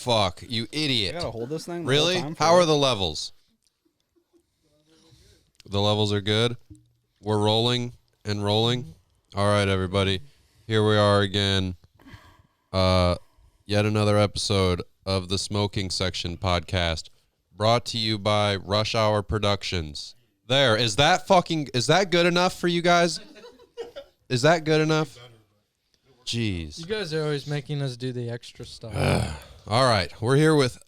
fuck, you idiot. I gotta hold this thing. Really? How are the levels? The levels are good. We're rolling and rolling. All right, everybody. Here we are again. Yet another episode of the Smoking Section podcast, brought to you by Rush Hour Productions. There, is that good enough for you guys? Is that good enough? Jeez. You guys are always making us do the extra stuff. All right, we're here with...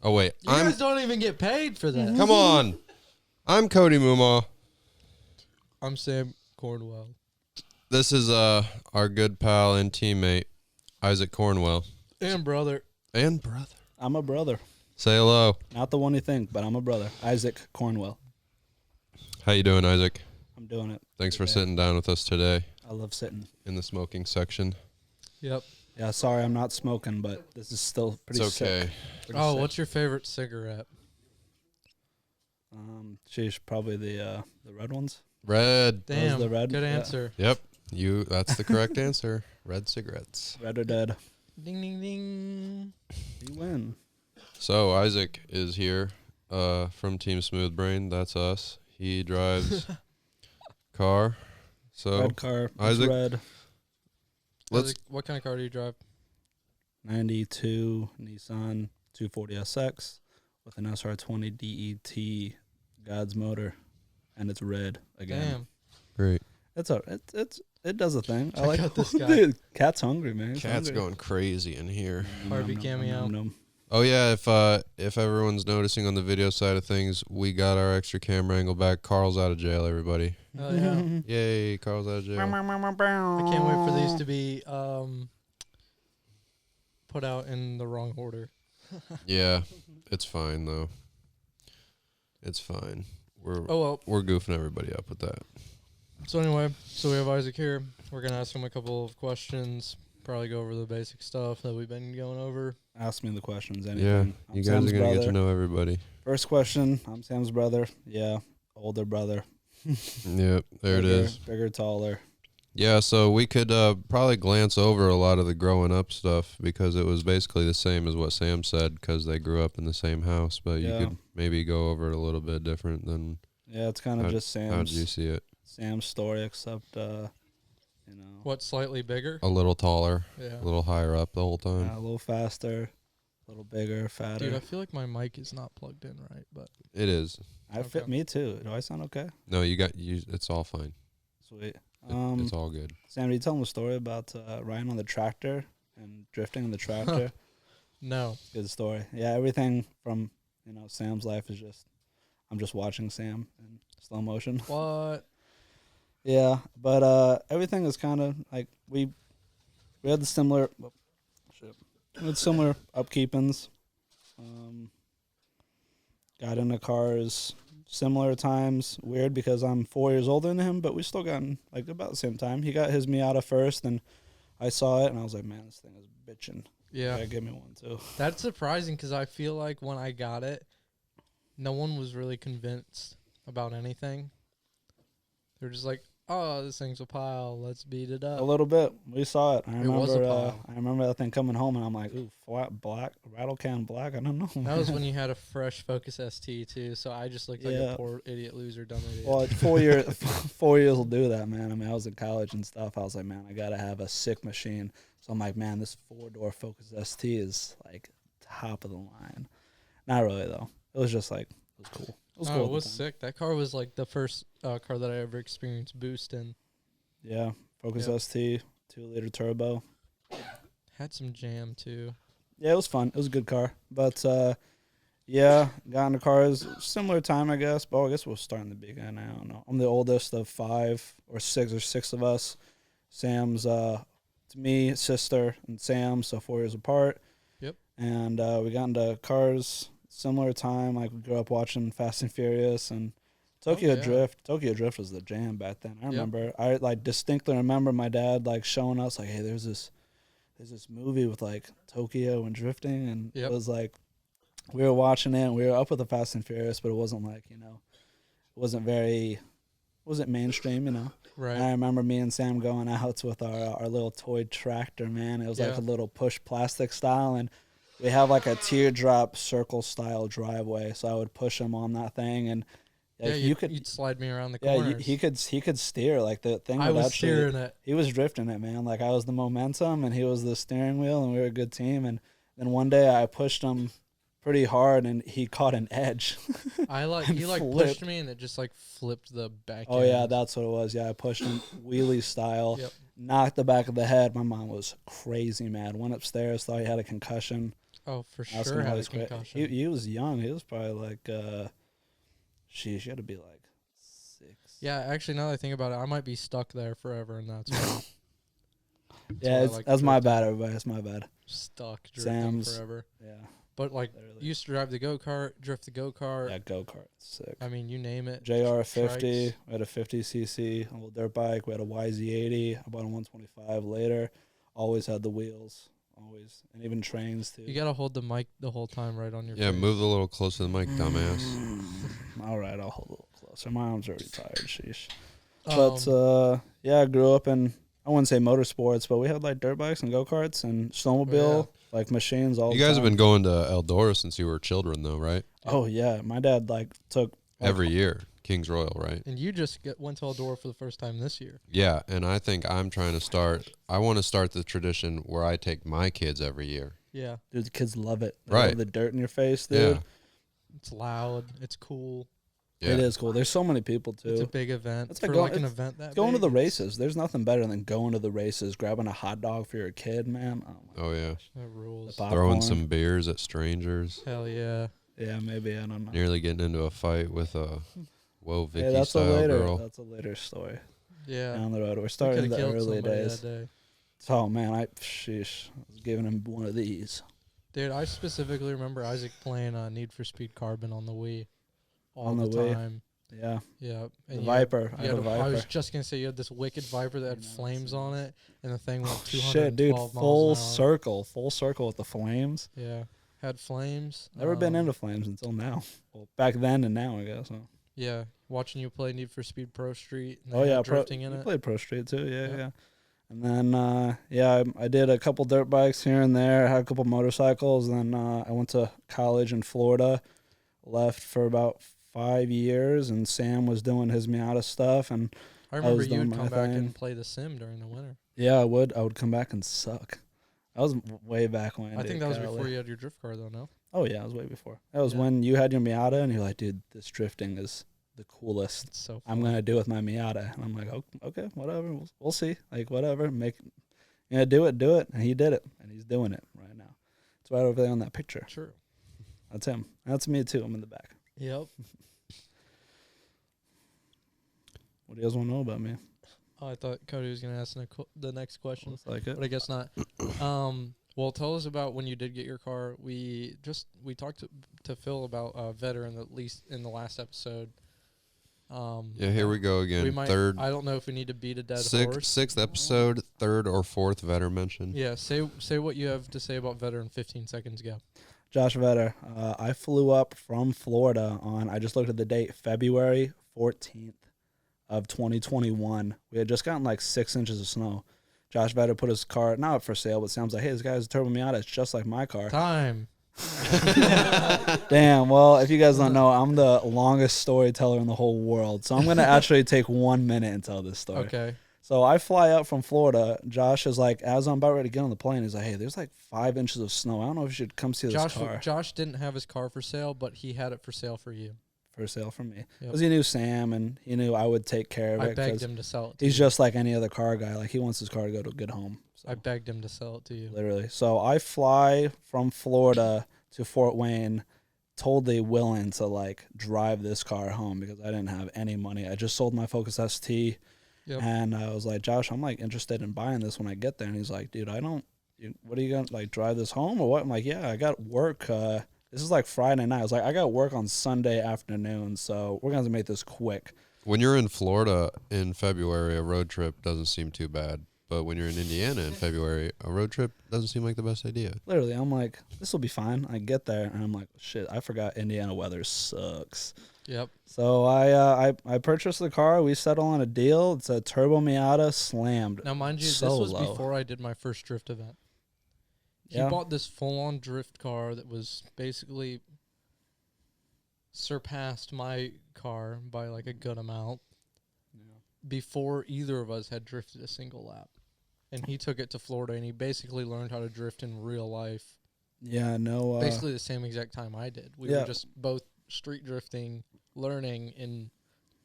Oh, wait. You guys don't even get paid for that. Come on. I'm Cody Mumaw. I'm Sam Cornewell. This is our good pal and teammate, Isaac Cornewell. And brother. I'm a brother. Say hello. Not the one you think, but I'm a brother. Isaac Cornewell. How you doing, Isaac? I'm doing it. Thanks for sitting down with us today I love sitting. in the smoking section. Yep. Yeah, sorry I'm not smoking, but this is still pretty It's okay. sick. Pretty Oh, sick. what's your favorite cigarette? Sheesh, probably the red ones. Red. Damn, the red? good Yeah. answer. Yep. That's the correct answer. Red cigarettes. Red or dead. Ding, ding, ding. You win. So Isaac is here from Team Smooth Brain. That's us. He drives car. So Red car. It's Isaac, red. let's What kind of car do you drive? 92 Nissan 240 SX with an SR20 DET God's motor, and it's red again. Damn. great. It does a thing. Check out this guy. Dude, cat's hungry, man. He's Cat's hungry. going crazy in here. Harvey cameo. nom. Oh yeah, if everyone's noticing on the video side of things, we got our extra camera angle back. Carl's out of jail, everybody. Oh, yeah. Yay, Carl's out of jail. I can't wait for these to be put out in the wrong order. Yeah, it's fine though. It's fine. We're Oh, well. we're goofing everybody up with that. So anyway, we have Isaac here. We're going to ask him a couple of questions. Probably go over the basic stuff that we've been going over. Ask me the questions. Yeah, Anything. I'm you guys Sam's are gonna get brother. to know everybody. First question. I'm Sam's brother. Yeah, older brother. Yep, there it is. Bigger, taller. Yeah, so we could probably glance over a lot of the growing up stuff because it was basically the same as what Sam said because they grew up in the same house. But you could maybe go over it a little bit different than. Yeah, it's kind of just How did you see it? Sam's story, except you know, What, slightly bigger? A little taller, Yeah. a little higher up the whole time. a little faster, a little bigger, fatter. Dude, I feel like my mic is not plugged in right, but It is. I fit Okay. me too. Do I sound okay? No, you. It's all fine. Sweet. It's all good. Sam, did you tell them a story about riding on the tractor and drifting in the tractor? no. Good story. Yeah, everything from Sam's life is I'm just watching Sam in slow motion. What? Yeah, but everything is kind of like we had the similar we had similar upkeepings. Got into cars similar times. Weird because I'm 4 years older than him, but we still got in like about the same time. He got his Miata first, and I saw it, and I was like, man, this thing is bitching. Yeah. Yeah, give me one too. That's surprising because I feel like when I got it, no one was really convinced about anything. They're just like, oh, this thing's a pile. Let's beat it up. A little bit. We saw it. It was a pile. I remember that thing coming home, and I'm like, ooh, flat black, rattle can black. I don't know. That was when you had a fresh Focus ST too, so I just looked like a poor idiot loser, dumb idiot. Well, 4 years, 4 years will do that, man. I mean, I was in college and stuff. I was like, man, I gotta have a sick machine. So I'm like, man, this 4-door Focus ST is like top of the line. Not really though. It was just like it was cool. It was cool. It was sick. That car was like the first car that I ever experienced boost in. Yeah, Focus ST, 2-liter turbo. Had some jam too. Yeah, it was fun. It was a good car. But yeah, got into cars similar time, I guess. But I guess we'll start in the beginning. I don't know. I'm the oldest of 5 or 6 of us. Sam's it's me, sister, and Sam, so 4 years apart. Yep. And we got into cars similar time. Like we grew up watching Fast and Furious and Tokyo Drift. Tokyo Drift was the jam back then. I remember. I like distinctly remember my dad like showing us like, hey, there's this movie with like Tokyo and drifting, and it was like we were watching it. And we were up with the Fast and Furious, but it wasn't like it wasn't mainstream, Right. And I remember me and Sam going out with our little toy tractor, man. It was like a little push plastic style, and we have like a teardrop circle style driveway, so I would push him on that thing, and Yeah, you'd slide me around the corners. he could steer. Like the thing I was actually, steering it. He was drifting it, man. Like I was the momentum and he was the steering wheel, and we were a good team. And then one day I pushed him pretty hard and he caught an edge. He pushed me and it just like flipped the back Oh end. yeah, that's what it was. Yeah, I pushed him wheelie style. Yep. Knocked the back of the head. My mom was crazy mad. Went upstairs, thought he had a concussion. Oh, for Asked sure him how had a he's great. concussion. He was young. He was probably like she had to be like 6. Yeah, actually, now that I think about it, I might be stuck there forever, and that's why. Yeah, that's my bad, everybody. It's my bad. Stuck drifting Sam's forever. Yeah. But like, Literally. used to drive the go-kart, drift the go-kart. Yeah, go-kart. Sick. I mean, you name it. JR50. Trikes. We had a 50cc, a little dirt bike. We had a YZ80. I bought a 125 later. Always had the wheels. Always. And even trains, too. You got to hold the mic the whole time right on your Yeah, face. move a little closer to the mic, dumbass. All right, I'll hold a little closer. My arms are already tired. Sheesh. Um, But, yeah, I grew up in, I wouldn't say motorsports, but we had, like, dirt bikes and go-karts and snowmobile, like, machines all the time. You guys have been going to Eldora since you were children, though, right? Oh, yeah. My dad, like, took... Every year, Kings Royal, right? And you just went to Eldora for the first time this year. Yeah, and I think I want to start the tradition where I take my kids every year. Yeah. Dude, the kids love it. They Right. love the dirt in your face, dude. Yeah. It's loud. It's cool. Yeah. It is cool. There's so many people, too. It's a big event. It's For like like going- an event that Going to big, the it's- races. There's nothing better than going to the races, grabbing a hot dog for your kid, man. Oh, my Oh, yeah. That rules. The Throwing popcorn. some beers at strangers. Hell yeah. Yeah, maybe. I don't know. Nearly getting into a fight with a Vicky Hey, that's style girl. That's a later story. Yeah. Down the road. We're We starting coulda in the killed early somebody days. that day. Oh, man. I was giving him one of these. Dude, I specifically remember Isaac playing Need for Speed Carbon on the Wii all On the the Wii? time. Yeah. Yeah. The And Viper. I you had had a I Viper. was just going to say, you had this wicked Viper that had You know, flames on it, and the thing went 212 Shit, dude. miles Full an hour. circle. Full circle with the flames. Yeah. Had flames. Never been into flames until now. Well, back then and now, I guess. So. Yeah. Watching you play Need for Speed Pro Street. And they Oh, had yeah. drifting in you it. played Pro Street, too. Yeah, Yep. yeah. And then, I did a couple dirt bikes here and there. Had a couple motorcycles. Then I went to college in Florida. Left for about 5 years, and Sam was doing his Miata stuff. And I remember was you would doing come my back thing. and play the sim during the winter. yeah, I would come back and suck. That was way back when. I think that was golly. before you had your drift car, though, no? Oh, yeah, it was way before. That was Yeah. when you had your Miata, and you're like, dude, this drifting is the coolest. It's so I'm going to do with my Miata. And I'm like, oh, okay, whatever. We'll see. Like, whatever. Do it. And he did it. And he's doing it right now. It's right over there on that picture. True. That's him. That's me, too. I'm in the back. Yep. What do you guys want to know about me? Oh, I thought Cody was going to ask the next question, Looks like it. but I guess not. Well, tell us about when you did get your car. We talked to Phil about veteran, at least in the last episode. Yeah, here we go again. We might. I don't know if we need to beat a dead horse. Sixth episode, third or fourth veteran mention. Yeah, say what you have to say about veteran. 15 seconds ago. Josh Vetter. I flew up from Florida on, I just looked at the date, February 14th of 2021. We had just gotten like 6 inches of snow. Josh Vetter put his car, not up for sale, but Sam's like, hey, this guy's a Turbo Miata. It's just like my car. Time. Damn, well, if you guys don't know, I'm the longest storyteller in the whole world. So I'm going to actually take 1 minute and tell this story. Okay. So I fly up from Florida. Josh is like, as I'm about ready to get on the plane, he's like, hey, there's like 5 inches of snow. I don't know if you should come see this car. Josh didn't have his car for sale, but he had it for sale for you. For sale for me. Yep. Because he knew Sam and he knew I would take care of it. I begged 'cause him to sell it to he's you. just like any other car guy. Like, he wants his car to go to a good home. So, I begged him to sell it to you. literally. So I fly from Florida to Fort Wayne, totally willing to like drive this car home because I didn't have any money. I just sold my Focus ST. Yep. And I was like, Josh, I'm like interested in buying this when I get there. And he's like, dude, what are you going to like drive this home or what? I'm like, yeah, I got work. This is like Friday night. I was like, I got work on Sunday afternoon. So we're going to make this quick. When you're in Florida in February, a road trip doesn't seem too bad. But when you're in Indiana in February, a road trip doesn't seem like the best idea. Literally, I'm like, this will be fine. I get there and I'm like, shit, I forgot Indiana weather sucks. Yep. So I purchased the car. We settled on a deal. It's a Turbo Miata slammed. Now, mind you, So this was low. before I did my first drift event. He bought this full-on drift car that was basically surpassed my car by like a good amount before either of us had drifted a single lap. And he took it to Florida, and he basically learned how to drift in real life. Yeah, no. Basically the same exact time I did. We were just both street drifting, learning, and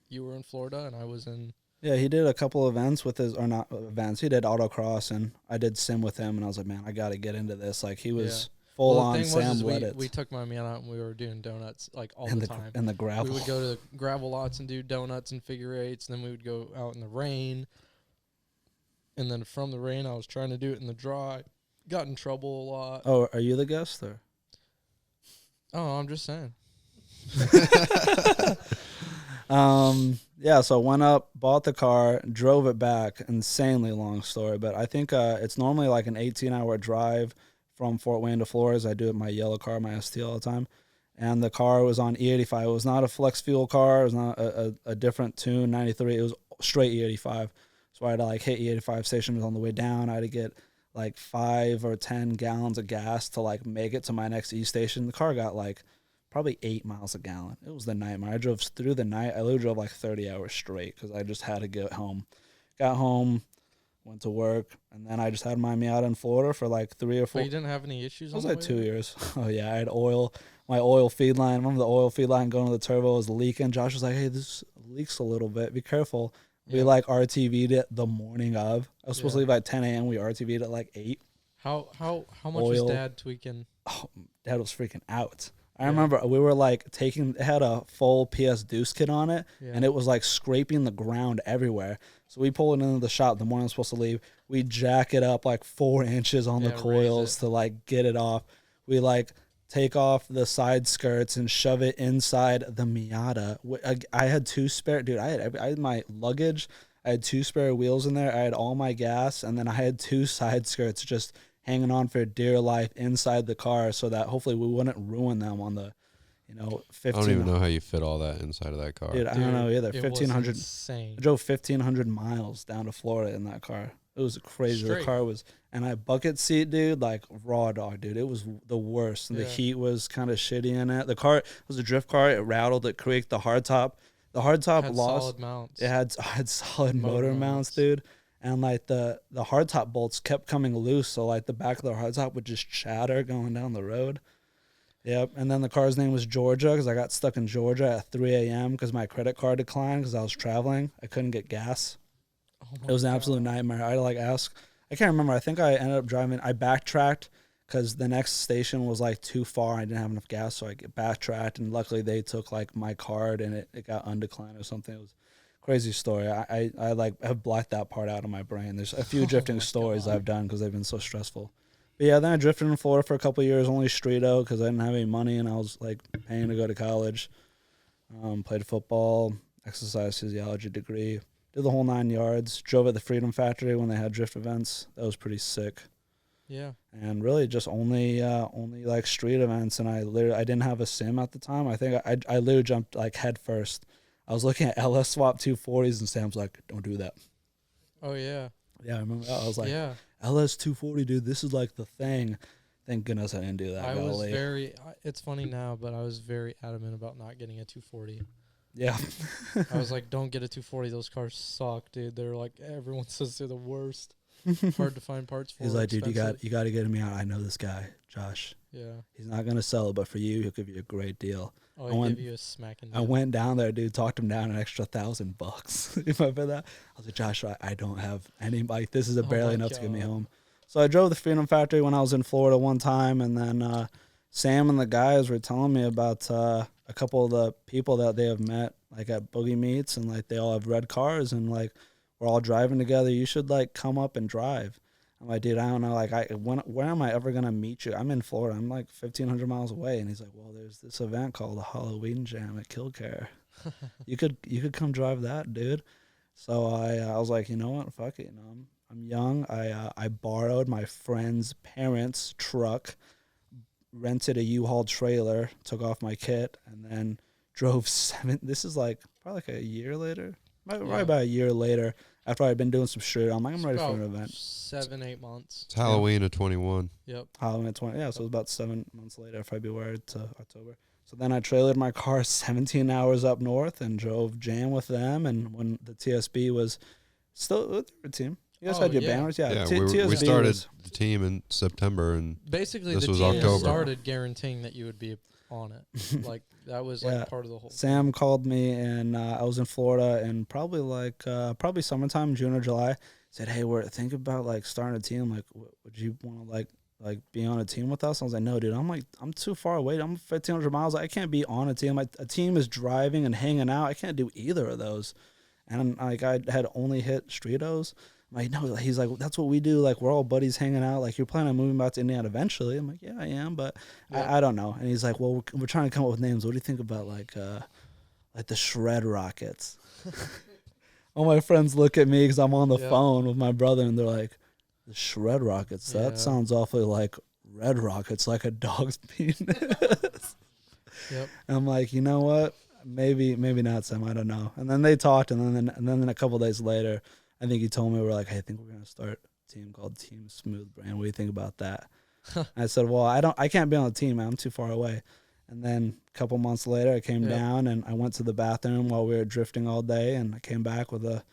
you were in Florida, and I was in... Yeah, he did a couple events with his, or not events, he did autocross, and I did sim with him, and I was like, man, I got to get into this. Like, he was full on Sam Ledditz. We took my man out, and we were doing donuts, like, all the time. And the gravel. We would go to gravel lots and do donuts and figure eights, and then we would go out in the rain. And then from the rain, I was trying to do it in the dry. Got in trouble a lot. Oh, are you the guest, or? Oh, I'm just saying. Yeah, so went up, bought the car, drove it back. Insanely long story, but I think it's normally like an 18-hour drive from Fort Wayne to Flores. I do it in my yellow car, my ST all the time. And the car was on E85. It was not a flex fuel car. It was not a different tune, 93. It was straight E85. So I had to like hit E85 stations on the way down. I had to get like 5 or 10 gallons of gas to like make it to my next E station. The car got like probably 8 miles a gallon. It was the nightmare. I drove through the night. I literally drove like 30 hours straight because I just had to get home. Got home, went to work, and then I just had my Miata in Florida for like 3 or 4. But you didn't have any issues? It was like 2 years. Oh yeah, I had oil. My oil feed line. Remember the oil feed line going to the turbo was leaking. Josh was like, "Hey, this leaks a little bit. Be careful." We like RTV'd it the morning of. I was supposed to leave at 10 a.m. We RTV'd at like 8. How much was Dad tweaking? Oh, Dad was freaking out. I remember we were like it had a full PS Deuce kit on it, and it was like scraping the ground everywhere. So we pulled it into the shop the morning I was supposed to leave. We jack it up like 4 inches on the coils to like get it off. We like take off the side skirts and shove it inside the Miata. I had 2 spare, dude. I had my luggage. I had 2 spare wheels in there. I had all my gas, and then I had 2 side skirts just hanging on for dear life inside the car, so that hopefully we wouldn't ruin them on the, 15. I don't even know how you fit all that inside of that car. Dude, I don't know either. 1,500. Insane. I drove 1,500 miles down to Florida in that car. It was crazy. Straight. The car was, and I bucket seat, dude, like raw dog, dude. It was the worst. And the heat was kind of shitty in it. The car was a drift car. It rattled. It creaked. The hardtop lost. Solid mounts. It had solid motor mounts, dude. And like the hardtop bolts kept coming loose, so like the back of the hardtop would just chatter going down the road. Yep. And then the car's name was Georgia because I got stuck in Georgia at 3 a.m. because my credit card declined because I was traveling. I couldn't get gas. It was an absolute nightmare. I like ask. I can't remember. I think I ended up driving. I backtracked because the next station was like too far. I didn't have enough gas, so I backtracked. And luckily, they took like my card and it got undeclined or something. It was a crazy story. I like have blacked that part out of my brain. There's a few drifting stories I've done because they've been so stressful. But yeah, then I drifted in Florida for a couple of years, only street-o because I didn't have any money and I was like paying to go to college. Played football, exercise physiology degree. Did the whole 9 yards. Drove at the Freedom Factory when they had drift events. That was pretty sick. Yeah. And really just only like street events. And I didn't have a sim at the time. I think I literally jumped like head first. I was looking at LS Swap 240s and Sam's like, "Don't do that." Oh yeah. Yeah, I remember that. I was like, LS 240, dude. This is like the thing. Thank goodness I didn't do that. It's funny now, but I was very adamant about not getting a 240. Yeah. I was like, don't get a 240. Those cars suck, dude. They're like, everyone says they're the worst. Hard to find parts for. He's like, dude, you got to get me out. I know this guy, Josh. Yeah. He's not going to sell it, but for you, he'll give you a great deal. Oh, he'll give you a smacking deal. I went down there, dude, talked him down an extra $1,000. You remember that? I was like, Josh, I don't have any, like, this is barely enough to get me home. So I drove the Freedom Factory when I was in Florida one time, and then Sam and the guys were telling me about a couple of the people that they have met, like at Boogie Meets, and like they all have red cars, and like we're all driving together. You should like come up and drive. I'm like, dude, I don't know. Like, where am I ever gonna meet you? I'm in Florida. I'm like 1,500 miles away, and he's like, well, there's this event called the Halloween Jam at Killcare. You could come drive that, dude. So I was like, you know what? Fuck it. You know, I'm young. I borrowed my friend's parents' truck, rented a U-Haul trailer, took off my kit, and then drove 7. This is like probably like a year later, probably about a year later. After I'd been doing some shit, I'm like, I'm It's ready for about an event. 7-8 months. It's Halloween of 21. Yep. Halloween at 20. Yeah, so it was about 7 months later, February to October. So then I trailered my car 17 hours up north and drove jam with them. And when the TSB was still with the team, you guys had your banners, yeah. Yeah, TSB we started the team in September, and basically this the was team October. started guaranteeing that you would be on it. Like that was like part of the whole. Sam called me, and I was in Florida, and probably probably summertime, June or July. Said, hey, we're thinking about like starting a team. Like, would you want to like be on a team with us? I was like, no, dude. I'm too far away. I'm 1,500 miles. I can't be on a team. A team is driving and hanging out. I can't do either of those. And like I had only hit Streetos. I'm like, no. He's like, that's what we do. Like we're all buddies hanging out. Like you're planning on moving back to Indiana eventually. I'm like, yeah, I am, but I don't know. And he's like, well, we're trying to come up with names. What do you think about like the Shred Rockets? All my friends look at me because I'm on the phone with my brother, and they're like, the Shred Rockets. That sounds awfully like Red Rockets, like a dog's penis. Yep. And I'm like, you know what? Maybe not, Sam. I don't know. And then they talked, and then a couple of days later, I think he told me, we're like, hey, I think we're gonna start a team called Team Smooth Brand. What do you think about that? I said, well, I can't be on the team, man. I'm too far away. And then a couple months later, I came down and I went to the bathroom while we were drifting all day, and I came back with a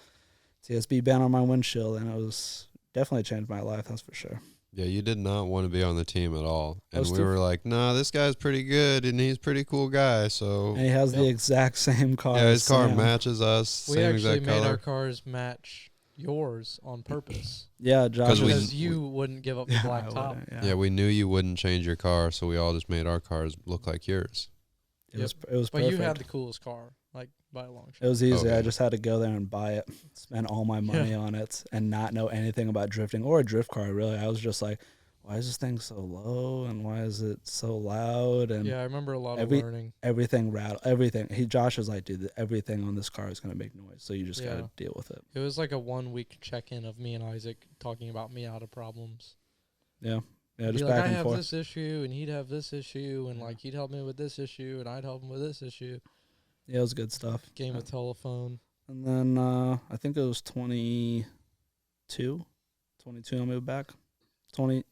TSB band on my windshield, and it was definitely changed my life. That's for sure. Yeah, you did not want to be on the team at all. And we were like, nah, this guy's pretty good, and he's a pretty cool guy. So and he has the exact same car. Yeah, his car Sam. matches us. We same actually exact made color. our cars match yours on purpose. Yeah, Josh. Because you wouldn't give up the black top. Yeah, we knew you wouldn't change your car, so we all just made our cars look like yours. It was perfect. But you had the coolest car, like by a long shot. It was easy. Okay. I just had to go there and buy it, spend all my money on it, and not know anything about drifting or a drift car, really. I was just like, why is this thing so low, and why is it so loud? And I remember a lot of learning. Everything rattled. Everything. Josh was like, dude, everything on this car is going to make noise, so you just got to deal with it. It was like a 1 week check-in of me and Isaac talking about me out of problems. Yeah. Yeah, just back back and and forth. I forth. have this issue, and he'd have this issue, and like he'd help me with this issue, and I'd help him with this issue. Yeah, it was good stuff. Game of telephone. And then I think it was 22 I moved back. 20.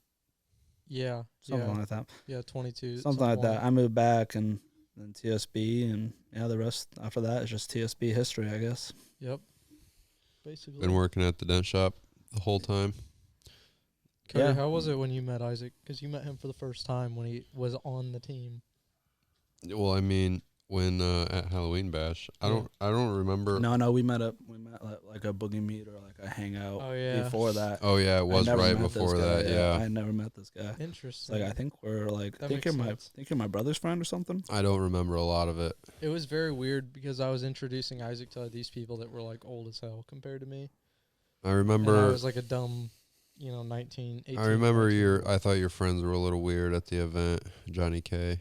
Yeah. Something like that. Yeah, 22. Something like that. I moved back, and then TSB, and the rest after that is just TSB history, I guess. Yep. Basically. Been working at the dent shop the whole time. Cody, how was it when you met Isaac? Because you met him for the first time when he was on the team. Well, I mean, when at Halloween Bash, I don't remember. No, we met like a boogie meet or like a hangout before that. Oh yeah, it was right before that. Yeah, I never met this guy. Interesting. Like I think we're like I think you're my brother's friend or something. I don't remember a lot of it. It was very weird because I was introducing Isaac to these people that were like old as hell compared to me. I remember and I was like a dumb, 19, 18. I remember I thought your friends were a little weird at the event. Johnny K.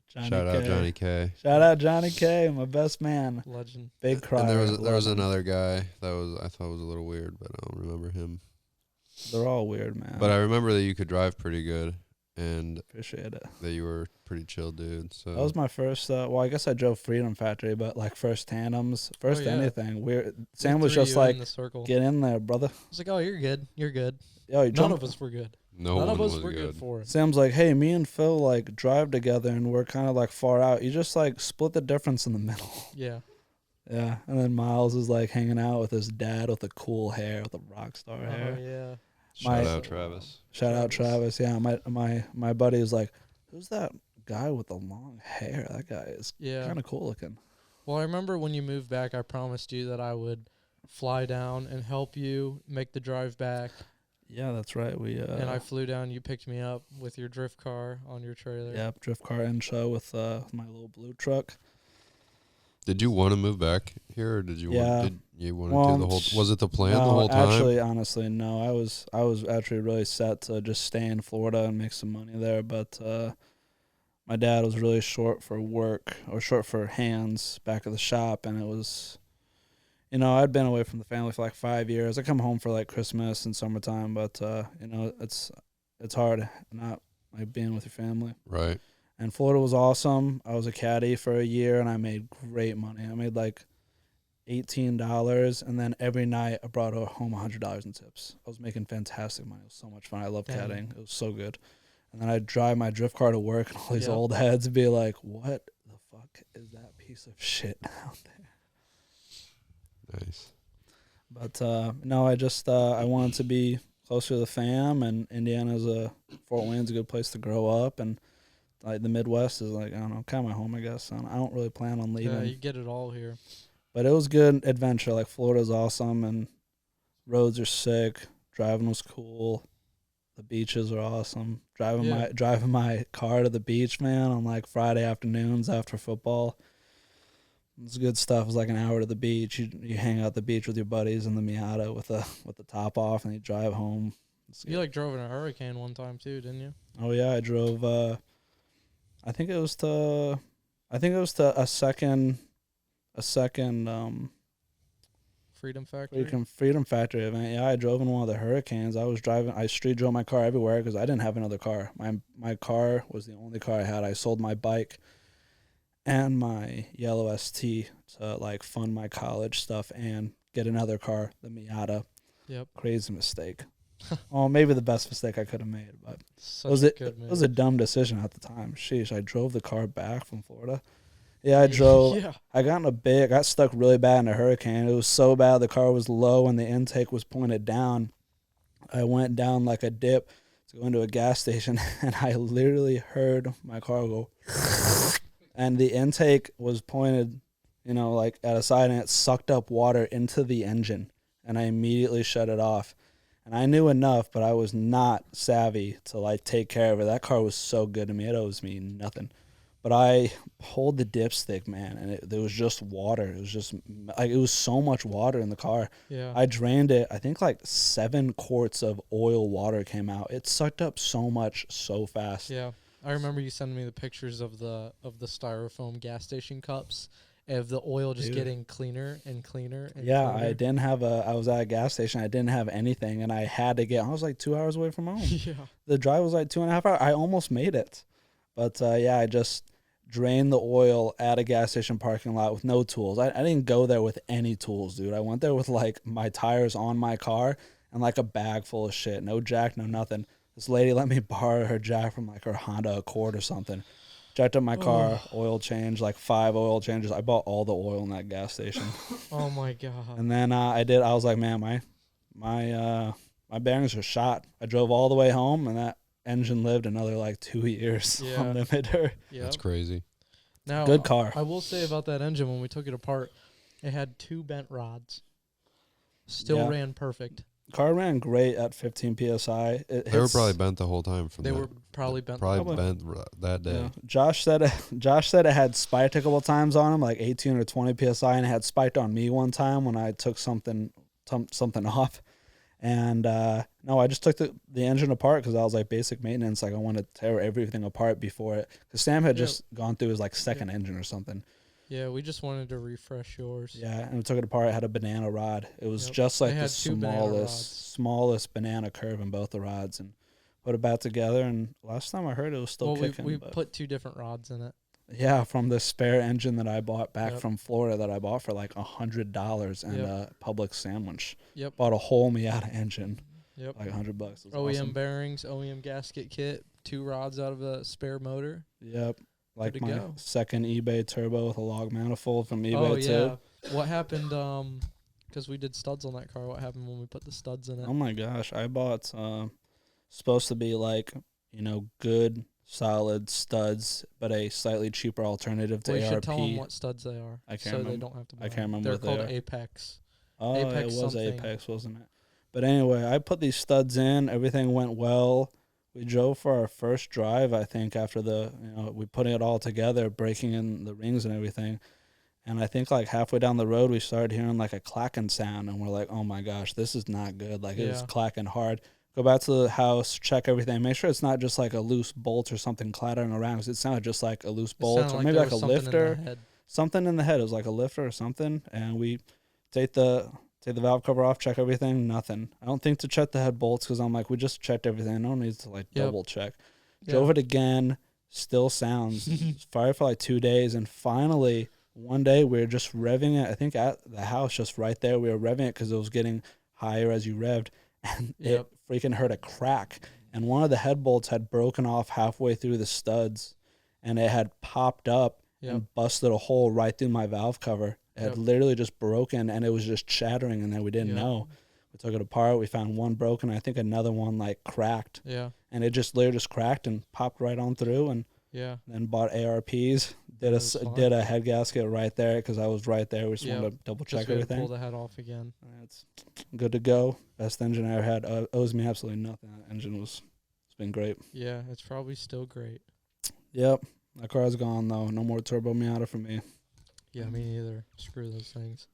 Shout out Johnny K. Shout out Johnny K, my best man. Legend. Big cry. And there was another guy that I thought was a little weird, but I don't remember him. They're all weird, man. But I remember that you could drive pretty good, and appreciate it. That you were a pretty chill dude. So that was my first. Well, I guess I drove Freedom Factory, but like first tandems, anything. Sam was just like, "Get in there, brother." I was like, "Oh, you're good. You're good." Yo, none of us were good. None of us were good for it. Sam's like, hey, me and Phil like drive together, and we're kind of like far out. You just like split the difference in the middle. Yeah. Yeah, and then Miles is like hanging out with his dad with the cool hair, with the rock star hair. Oh yeah. Shout out Travis. Shout out Travis. Yeah, my buddy is like, who's that guy with the long hair? That guy is kind of cool looking. Well, I remember when you moved back, I promised you that I would fly down and help you make the drive back. Yeah, that's right. And I flew down. You picked me up with your drift car on your trailer. Yep, drift car in show with my little blue truck. Did you want to move back here, or did you want to do the whole? Was it the plan the whole time? Actually, honestly, no. I was actually really set to just stay in Florida and make some money there, but my dad was really short for work or short for hands back at the shop, and it was. I'd been away from the family for like 5 years. I come home for like Christmas and summertime, but it's hard not like being with your family. Right. And Florida was awesome. I was a caddy for a year, and I made great money. I made like $18, and then every night I brought home $100 in tips. I was making fantastic money. It was so much fun. I love caddying. It was so good. And then I'd drive my drift car to work, and all these old heads would be like, "What the fuck is that piece of shit out there?" Nice. But no, I just I wanted to be closer to the fam, and Fort Wayne's a good place to grow up, and like the Midwest is like, I don't know, kind of my home, I guess. I don't really plan on leaving. Yeah, you get it all here. But it was good adventure. Like Florida's awesome, and roads are sick. Driving was cool. The beaches are awesome. Driving my car to the beach, man, on like Friday afternoons after football. It's good stuff. It was like an hour to the beach. You hang out at the beach with your buddies in the Miata with the top off, and you drive home. You like drove in a hurricane one time too, didn't you? Oh yeah, I drove. I think it was to a second Freedom Factory. Freedom Factory event. Yeah, I drove in one of the hurricanes. I street drove my car everywhere because I didn't have another car. My car was the only car I had. I sold my bike and my yellow ST to like fund my college stuff and get another car, the Miata. Yep. Crazy mistake. Well, maybe the best mistake I could have made, but it was a dumb decision at the time. Sheesh, I drove the car back from Florida. Yeah, I drove. Yeah. I got stuck really bad in a hurricane. It was so bad the car was low and the intake was pointed down. I went down like a dip to go into a gas station, and I literally heard my car go, and the intake was pointed, like at a side, and it sucked up water into the engine, and I immediately shut it off. And I knew enough, but I was not savvy to like take care of it. That car was so good to me; it owes me nothing. But I pulled the dipstick, man, and there was just water. It was just like it was so much water in the car. Yeah. I drained it. I think like 7 quarts of oil water came out. It sucked up so much so fast. Yeah. I remember you sending me the pictures of the styrofoam gas station cups, of the oil just getting cleaner and cleaner. And yeah, cleaner. I was at a gas station. I didn't have anything, and I was like 2 hours away from home. Yeah. The drive was like 2.5 hours. I almost made it. But yeah, I just drained the oil at a gas station parking lot with no tools. I didn't go there with any tools, dude. I went there with like my tires on my car and like a bag full of shit. No jack, no nothing. This lady let me borrow her jack from like her Honda Accord or something. Jacked up my car, oil change, like 5 oil changes. I bought all the oil in that gas station. Oh my God. And then I was like, man, my bearings are shot. I drove all the way home, and that engine lived another like 2 years on limiter. Yeah, that's crazy. Now, good car. I will say about that engine, when we took it apart, it had 2 bent rods. Still ran perfect. Car ran great at 15 psi. They were probably bent the whole time. They were probably bent. Bent that day. Yeah. Josh said it had spiked a couple times on him, like 18 or 20 psi, and it had spiked on me one time when I took something off. And no, I just took the engine apart because I was like basic maintenance. Like I wanted to tear everything apart before it, because Sam had just gone through his like second engine or something. Yeah, we just wanted to refresh yours. Yeah, and we took it apart. It had a banana rod. It was just like the smallest banana curve in both the rods, and put it back together. And last time I heard it was still kicking. We put 2 different rods in it. Yeah, from the spare engine that I bought back from Florida that I bought for like $100 and a Publix sandwich. Yep. Bought a whole Miata engine. Yep. Like $100. OEM awesome. Bearings, OEM gasket kit, 2 rods out of a spare motor. Yep. Like my second eBay turbo with a log manifold from eBay too. What happened? Because we did studs on that car. What happened when we put the studs in it? Oh my gosh! I bought supposed to be like good solid studs, but a slightly cheaper alternative to ARP. You should tell them what studs they are. I can't remember. They don't have to buy I can't remember. They're called Apex. Oh, Apex it was something. Apex, wasn't it? But anyway, I put these studs in. Everything went well. We drove for our first drive, I think, after we putting it all together, breaking in the rings and everything. And I think like halfway down the road, we started hearing like a clacking sound, and we're like, oh my gosh, this is not good. Like it was clacking hard. Go back to the house, check everything, make sure it's not just like a loose bolt or something clattering around, because it sounded just like a loose bolt or maybe like a lifter. Something in the head. It was like a lifter or something. And we take the valve cover off, check everything, nothing. I don't think to check the head bolts, because I'm like, we just checked everything. No need to like double check. Drove it again, still sounds. Fired for like 2 days, and finally one day we were just revving it. I think at the house just right there, we were revving it because it was getting higher as you revved, and it freaking heard a crack. And one of the head bolts had broken off halfway through the studs, and it had popped up and busted a hole right through my valve cover. It had literally just broken, and it was just shattering, and then we didn't know. We took it apart. We found one broken. I think another one like cracked. Yeah. And it just literally just cracked and popped right on through, and then bought ARPs. Did a head gasket right there because I was right there. We just wanted to double check everything. Pull the head off again. It's good to go. Best engine I ever had. Owes me absolutely nothing. That engine it's been great. Yeah, it's probably still great. Yep. That car's gone though. No more turbo Miata for me. Yeah, me neither. Screw those things.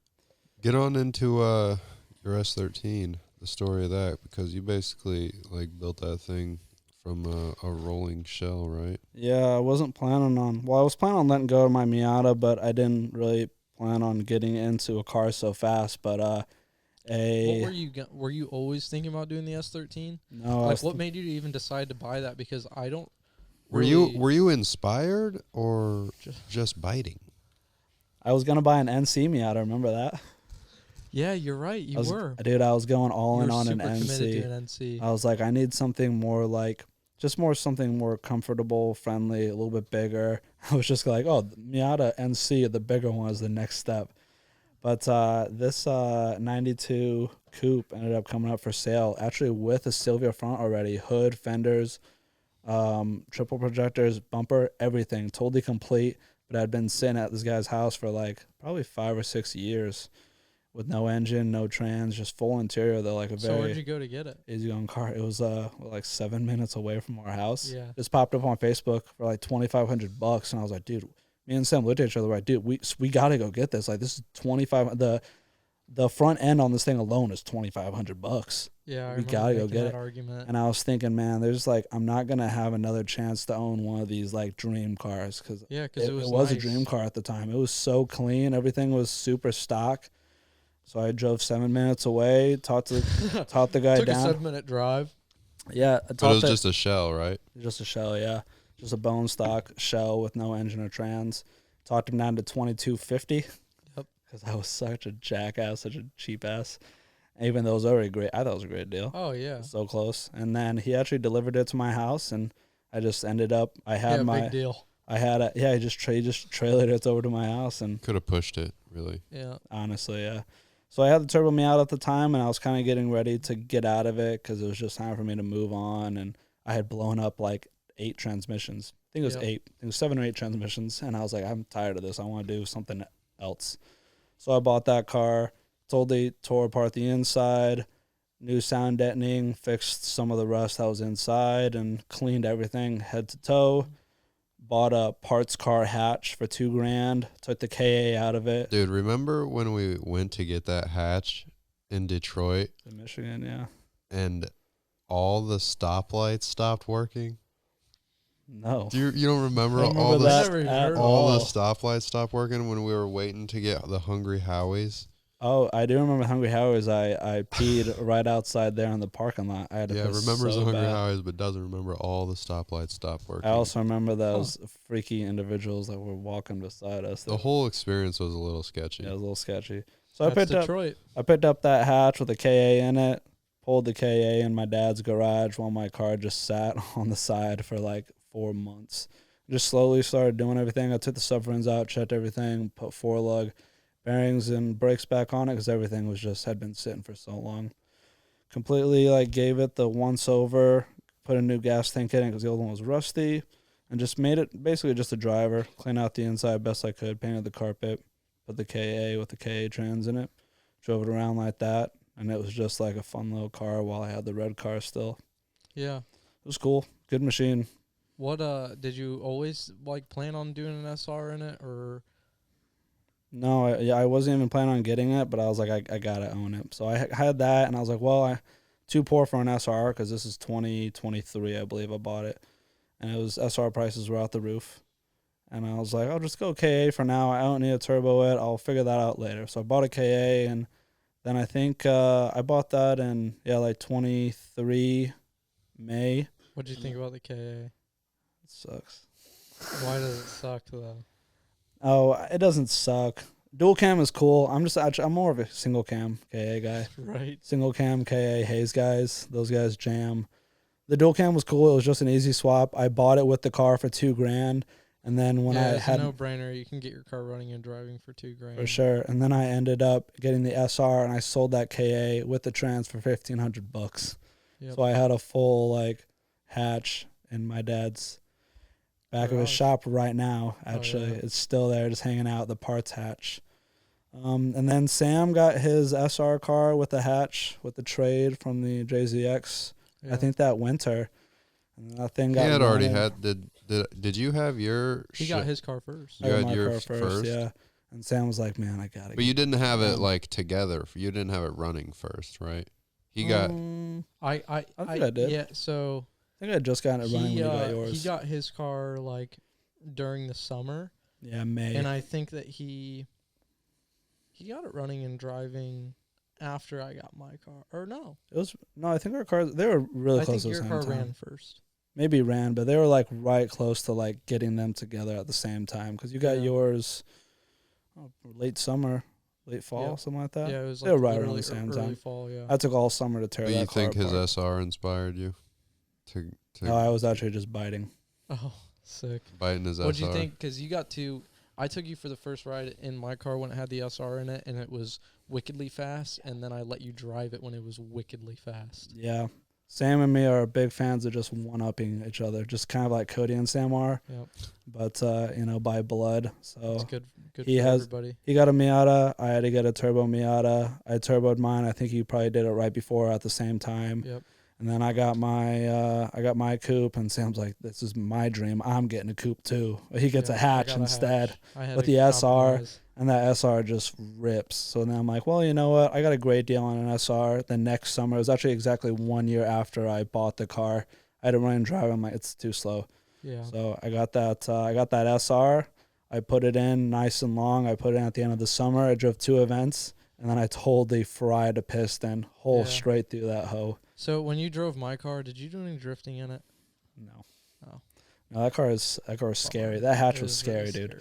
Get on into your S13, the story of that, because you basically like built that thing from a rolling shell, right? Yeah, I wasn't planning on. Well, I was planning on letting go of my Miata, but I didn't really plan on getting into a car so fast. But what were you always thinking about doing the S13? No. Like, what made you even decide to buy that? Because I don't. Were you inspired or just biting? I was gonna buy an NC Miata. Remember that? Yeah, you're right. You were. Dude, I was going all in on an NC. I was like, I need something more like, something more comfortable, friendly, a little bit bigger. I was just like, oh, the Miata NC, the bigger one, is the next step. But this 92 coupe ended up coming up for sale, actually with a Silvia front already, hood, fenders, triple projectors, bumper, everything, totally complete. But I'd been sitting at this guy's house for like probably 5 or 6 years with no engine, no trans, just full interior though, like a very. So where'd you go to get it? Easygoing car. It was like 7 minutes away from our house. Yeah. Just popped up on Facebook for like $2,500, and I was like, dude, me and Sam looked at each other like, dude, we gotta go get this. Like, this is the front end on this thing alone is $2,500. Yeah, we gotta go get it. Argument. And I was thinking, man, there's like, I'm not gonna have another chance to own one of these like dream cars because it was nice. A dream car at the time. It was so clean, everything was super stock. So I drove 7 minutes away, taught the guy Took down. A 7-minute drive. Yeah, but it was just a shell, right? Just a shell, yeah, just a bone stock shell with no engine or trans. Talked him down to $2,250. Yep. Because I was such a jackass, such a cheap ass. Even though it was already great, I thought it was a great deal. Oh yeah, so close. And then he actually delivered it to my house, and I just ended up. I had my big deal. I had it. Yeah, he just trailered it over to my house and could have pushed it really. Yeah, honestly, yeah. So I had the turbo Miata at the time, and I was kind of getting ready to get out of it because it was just time for me to move on. And I had blown up like 8 transmissions. I think it was 8. It was 7 or 8 transmissions, and I was like, I'm tired of this. I want to do something else. So I bought that car. Totally tore apart the inside, new sound deadening, fixed some of the rust that was inside, and cleaned everything head to toe. Bought a parts car hatch for $2,000. Took the KA out of it. Dude, remember when we went to get that hatch in Detroit? In Michigan, yeah. And all the stoplights stopped working? No. You don't remember, all the stoplights stopped working when we were waiting to get the Hungry Howie's? Oh, I do remember Hungry Howie's. I peed right outside there in the parking lot. I had to remembers the Hungry Howie's, but doesn't remember all the stoplights stopped working. I also remember those freaky individuals that were walking beside us. The whole experience was a little sketchy. Yeah, it was a little sketchy. So I picked up that hatch with a KA in it, pulled the KA in my dad's garage while my car just sat on the side for like 4 months. Just slowly started doing everything. I took the subframes out, checked everything, put 4-lug bearings and brakes back on it because everything had been sitting for so long. Completely like gave it the once over, put a new gas tank in it because the old one was rusty, and just made it basically just a driver. Clean out the inside best I could, painted the carpet, put the KA with the KA trans in it, drove it around like that, and it was just like a fun little car while I had the red car still. Yeah, it was cool, good machine. What did you always like plan on doing an SR in it or? No, I wasn't even planning on getting it, but I was like, I gotta own it. So I had that, and I was like, well, I too poor for an SR because this is 2023, I believe I bought it, and it was SR prices were out the roof, and I was like, I'll just go KA for now. I don't need a turbo it. I'll figure that out later. So I bought a KA, and then I think I bought that in like 23 May. What did you think about the KA? It sucks. Why does it suck though? Oh, it doesn't suck. Dual cam is cool. I'm more of a single cam KA guy. Right. Single cam KA Hayes guys. Those guys jam. The dual cam was cool. It was just an easy swap. I bought it with the car for $2,000, and then when I it's had a no-brainer. You can get your car running and driving for $2,000 for sure. And then I ended up getting the SR, and I sold that KA with the trans for $1,500. Yep. So I had a full like hatch in my dad's back of his shop right now. Actually, it's still there, just hanging out, the parts hatch. And then Sam got his SR car with the hatch with the trade from the JZX. I think that winter. And that thing got. He had already had. Did you have your? He got his car first. You had my your car first, yeah. And Sam was like, "Man, I gotta." But you didn't have it like together. You didn't have it running first, right? He got. I think I did. Yeah, so I think I just got it running when you got yours. He got his car like during the summer. Yeah, May. And I think that he got it running and driving after I got my car. Or no. I think our cars, they were really close to the same time. I think your car ran first. Maybe ran, but they were like right close to like getting them together at the same time. Because you got yours late summer, late fall, something like that. Yeah, it was they like were right around the same time. Fall, yeah. I took all summer to tear that car apart. You think his SR inspired you? No, I was actually just biting. Oh, sick. Biting his SR. What'd you think? Because I took you for the first ride in my car when it had the SR in it, and it was wickedly fast, and then I let you drive it when it was wickedly fast. Yeah. Sam and me are big fans of just one-upping each other, just kind of like Cody and Sam are, but, by blood. So it's good for everybody. He got a Miata. I had to get a turbo Miata. I turboed mine. I think he probably did it right before at the same time. Yep. And then I got my coupe, and Sam's like, "This is my dream. I'm getting a coupe too." He gets a hatch instead with the SR, and that SR just rips. So then I'm like, "Well, you know what? I got a great deal on an SR." The next summer, it was actually exactly 1 year after I bought the car. I had to run and drive. I'm like, it's too slow. Yeah. So I got that. SR. I put it in nice and long. I put it in at the end of the summer. I drove 2 events, and then I totally fried a piston straight through that hoe. So when you drove my car, did you do any drifting in it? No. Oh. No, that car is scary. That hatch was scary, dude.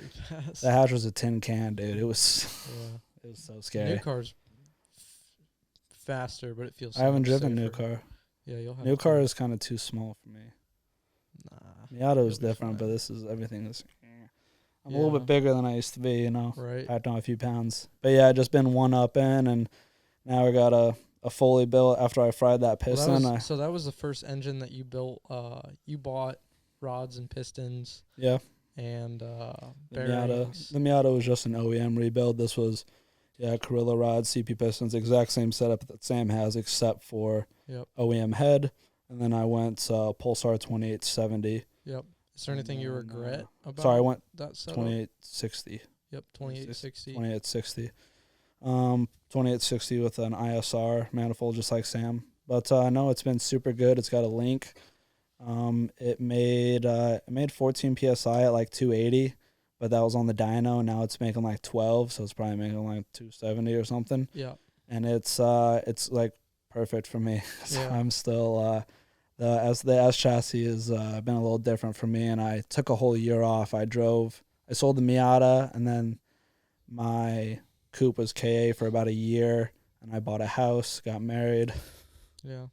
That hatch was a tin can, dude. It was so scary. New car's faster, but it feels I haven't driven a new car. Yeah, you'll have new car is kind of too small for me. Nah. Miata is different, but everything is I'm a little bit bigger than I used to be, Right. Packed on a few pounds. But yeah, I just been one-upping, and now I got a fully built after I fried that piston. So that was the first engine that you built. You bought rods and pistons. Yeah. And bearings. The Miata was just an OEM rebuild. This was, Carilla rods, CP pistons, exact same setup that Sam has, except for OEM head. And then I went Pulsar 2870. Yep. Is there anything you regret about? Sorry, I went that setup? 2860. Yep, 2860. 2860. 2860 with an ISR manifold, just like Sam. But no, it's been super good. It's got a link. It made 14 psi at like 280, but that was on the dyno. Now it's making like 12, so it's probably making like 270 or something. Yeah. And it's like perfect for me. So I'm still the S chassis has been a little different for me, and I took a whole year off. I sold the Miata, and then my coupe was KA for about a year, and I bought a house, got married. Yeah.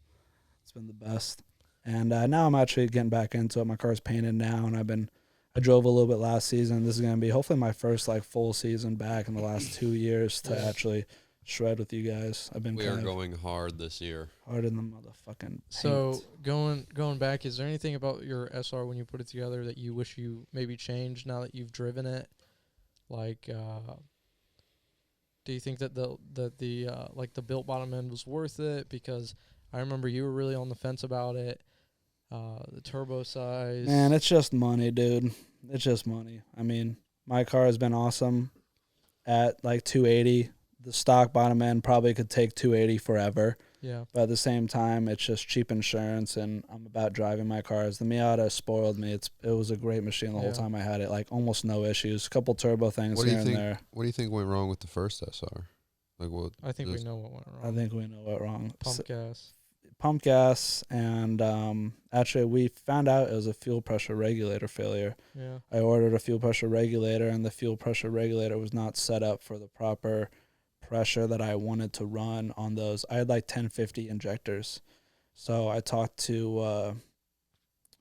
It's been the best. And now I'm actually getting back into it. My car's painted now, and I drove a little bit last season. This is going to be hopefully my first like full season back in the last 2 years to actually shred with you guys. We are going hard this year. Hard in the motherfucking paint. So going back, is there anything about your SR when you put it together that you wish you maybe changed now that you've driven it? Like, do you think that the built bottom end was worth it? Because I remember you were really on the fence about it. The turbo size. Man, it's just money, dude. It's just money. I mean, my car has been awesome at like 280. The stock bottom end probably could take 280 forever. Yeah. But at the same time, it's just cheap insurance, and I'm about driving my cars. The Miata spoiled me. It was a great machine the whole time I had it. Like almost no issues. A couple turbo things here and there. What do you think went wrong with the first SR? Like what? I think we know what went wrong. I think we know what wrong. Pump gas. pump gas, and actually we found out it was a fuel pressure regulator failure. Yeah. I ordered a fuel pressure regulator, and the fuel pressure regulator was not set up for the proper pressure that I wanted to run on those. I had like 1050 injectors. So I talked to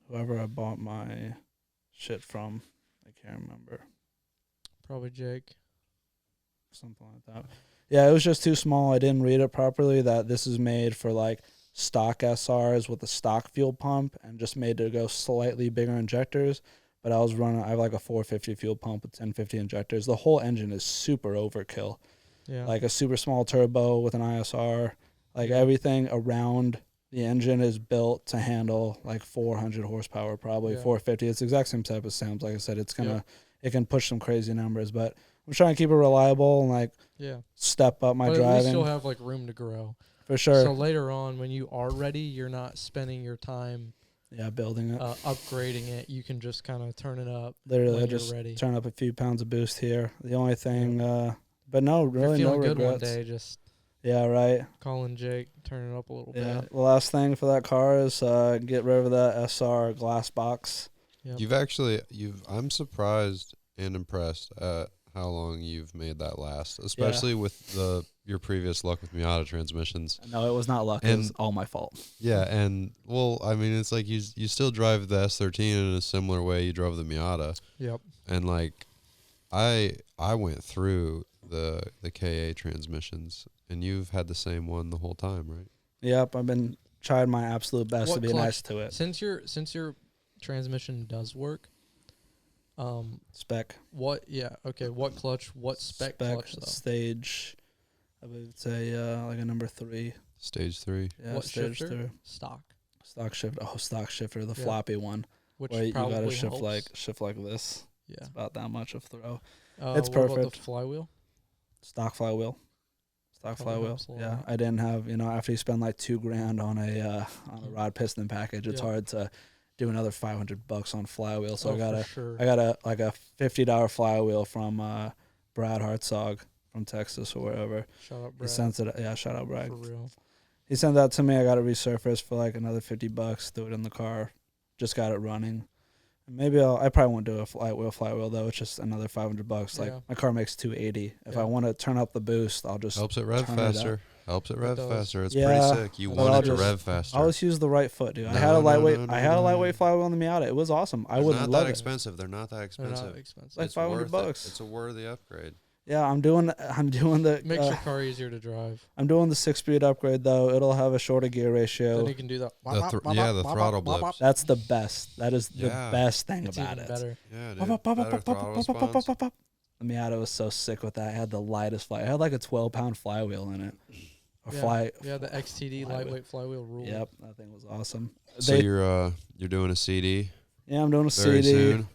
whoever I bought my shit from. I can't remember. Probably Jake. Something like that. Yeah, it was just too small. I didn't read it properly that this is made for like stock SRs with a stock fuel pump and just made to go slightly bigger injectors. But I have like a 450 fuel pump with 1050 injectors. The whole engine is super overkill. Yeah. Like a super small turbo with an ISR. Like everything around the engine is built to handle like 400 horsepower, probably 450. It's the exact same type of Sam's. Like I said, it can push some crazy numbers, but I'm trying to keep it reliable and like step up my driving. But at least you'll have like room to grow. For sure. So later on, when you are ready, you're not spending your time building it, upgrading it. You can just kind of turn it up. Literally, when just you're ready. Turn up a few pounds of boost here. The only thing, but no, really, no regrets. Good one day, just right. Calling Jake, turn it up a little bit. The last thing for that car is get rid of that SR glass box. Yep. I'm surprised and impressed at how long you've made that last, especially with your previous luck with Miata transmissions. No, it was not luck. It was all my fault. Yeah, and well, I mean, it's like you still drive the S13 in a similar way you drove the Miata. Yep. And like, I went through the KA transmissions, and you've had the same one the whole time, right? Yep, I've been trying my absolute best to be nice to it. Since your transmission does work. Spec. What? Yeah. Okay. What clutch? What spec clutch though? Stage. I would say like a number 3. Stage 3. Yeah. What stage shifter? 3. Stock. Stock shifter. Oh, stock shifter, the floppy one. Which where you gotta shift helps. shift like this. Yeah. It's about that much of throw. It's perfect. What about the flywheel? Stock flywheel. Flywheel. Yeah, I didn't have after you spend like $2,000 on a rod piston package, it's hard to do another $500 on flywheel. So I got a $50 flywheel from Brad Hartzog from Texas or wherever. Shout out Brad. He sends it. Yeah, shout out Brad. For real. He sent that to me. I got it resurfaced for like another $50. Threw it in the car. Just got it running. Maybe I probably won't do a flywheel though. It's just another $500. Like my car makes 280. If I want to turn up the boost, I'll just helps it rev faster. Helps it rev faster. It's yeah, pretty sick. You want it to rev faster. I'll just use the right foot, dude. I had a lightweight flywheel on the Miata. It was awesome. I would love it. They're not that expensive. They're not that expensive. They're not expensive. Like $500. It's a worthy upgrade. Yeah, I'm doing the makes your car easier to drive. I'm doing the 6-speed upgrade though. It'll have a shorter gear ratio. Then you can do that. The throttle blips. That's the best. That is the best thing about it. Better. Yeah, dude. Better throttle response. The Miata was so sick with that. I had the lightest fly. I had like a 12-pound flywheel in it. Yeah, the XTD lightweight flywheel rule. Yep, that thing was awesome. So you're doing a CD? Yeah, I'm doing a very CD. Soon?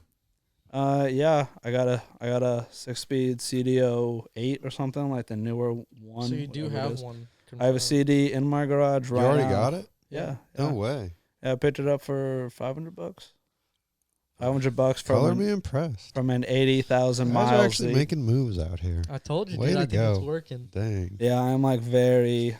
Yeah, I got a 6-speed CDO 8 or something, like the newer one. So you do have one. Confirmed. I have a CD in my garage right now. You already got it? Yeah. No way. Yeah, I picked it up for $500. $500 from Color me impressed. From an 80,000 miles. Guys are actually making moves out here. I told you, Way dude. to I go. think it's working. Dang. Yeah, I'm like very.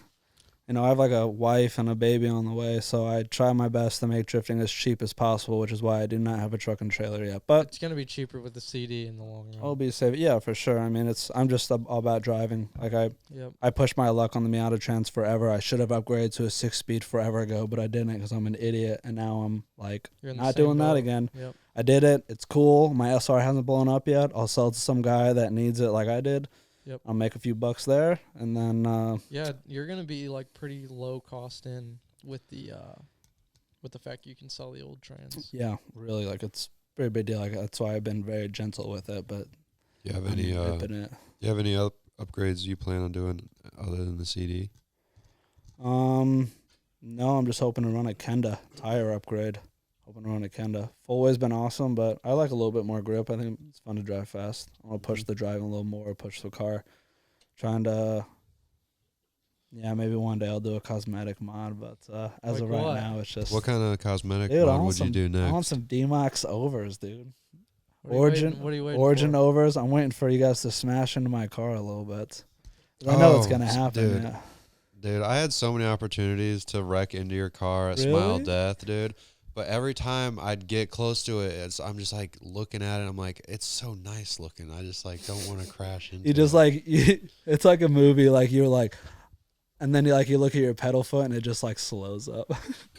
I have like a wife and a baby on the way, so I try my best to make drifting as cheap as possible, which is why I do not have a truck and trailer yet. But it's gonna be cheaper with the CD in the long run. I'll be safe. Yeah, for sure. I mean, I'm just all about driving. Like I pushed my luck on the Miata Trans forever. I should have upgraded to a 6-speed forever ago, but I didn't because I'm an idiot, and now I'm like not doing that again. Yep. I did it. It's cool. My SR hasn't blown up yet. I'll sell it to some guy that needs it like I did. Yep. I'll make a few bucks there, and then you're gonna be like pretty low cost in with the fact you can sell the old Trans. Yeah, really, like it's a pretty big deal. Like that's why I've been very gentle with it. But do you have any upgrades you plan on doing other than the CD? No, I'm just hoping to run a Kenda tire upgrade. Hoping to run a Kenda. Full way's been awesome, but I like a little bit more grip. I think it's fun to drive fast. I want to push the driving a little more, push the car. Trying to, maybe one day I'll do a cosmetic mod, but as of right now, it's just. What kind of cosmetic mod would you do next? I want some D-Max overs, dude. What are you waiting Origin for? overs. I'm waiting for you guys to smash into my car a little bit. I know it's going to happen. Dude. Yeah. Dude, I had so many opportunities to wreck into your car at Smile Really? Death, dude. But every time I'd get close to it, I'm just like looking at it. I'm like, it's so nice looking. I just like don't want to crash into You just it. like it's like a movie. Like you're like, and then you look at your pedal foot and it just like slows up.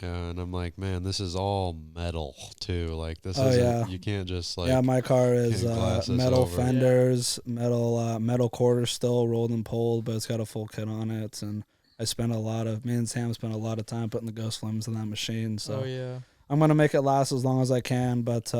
Yeah, and I'm like, man, this is all metal too. Like this Oh, isn't. yeah. You can't just like. Yeah, my car is can't glass this metal over. fenders, metal quarters still rolled and pulled, but it's got a full kit on it. And me and Sam spent a lot of time putting the ghost flames in that machine. So Oh yeah. I'm gonna make it last as long as I can. But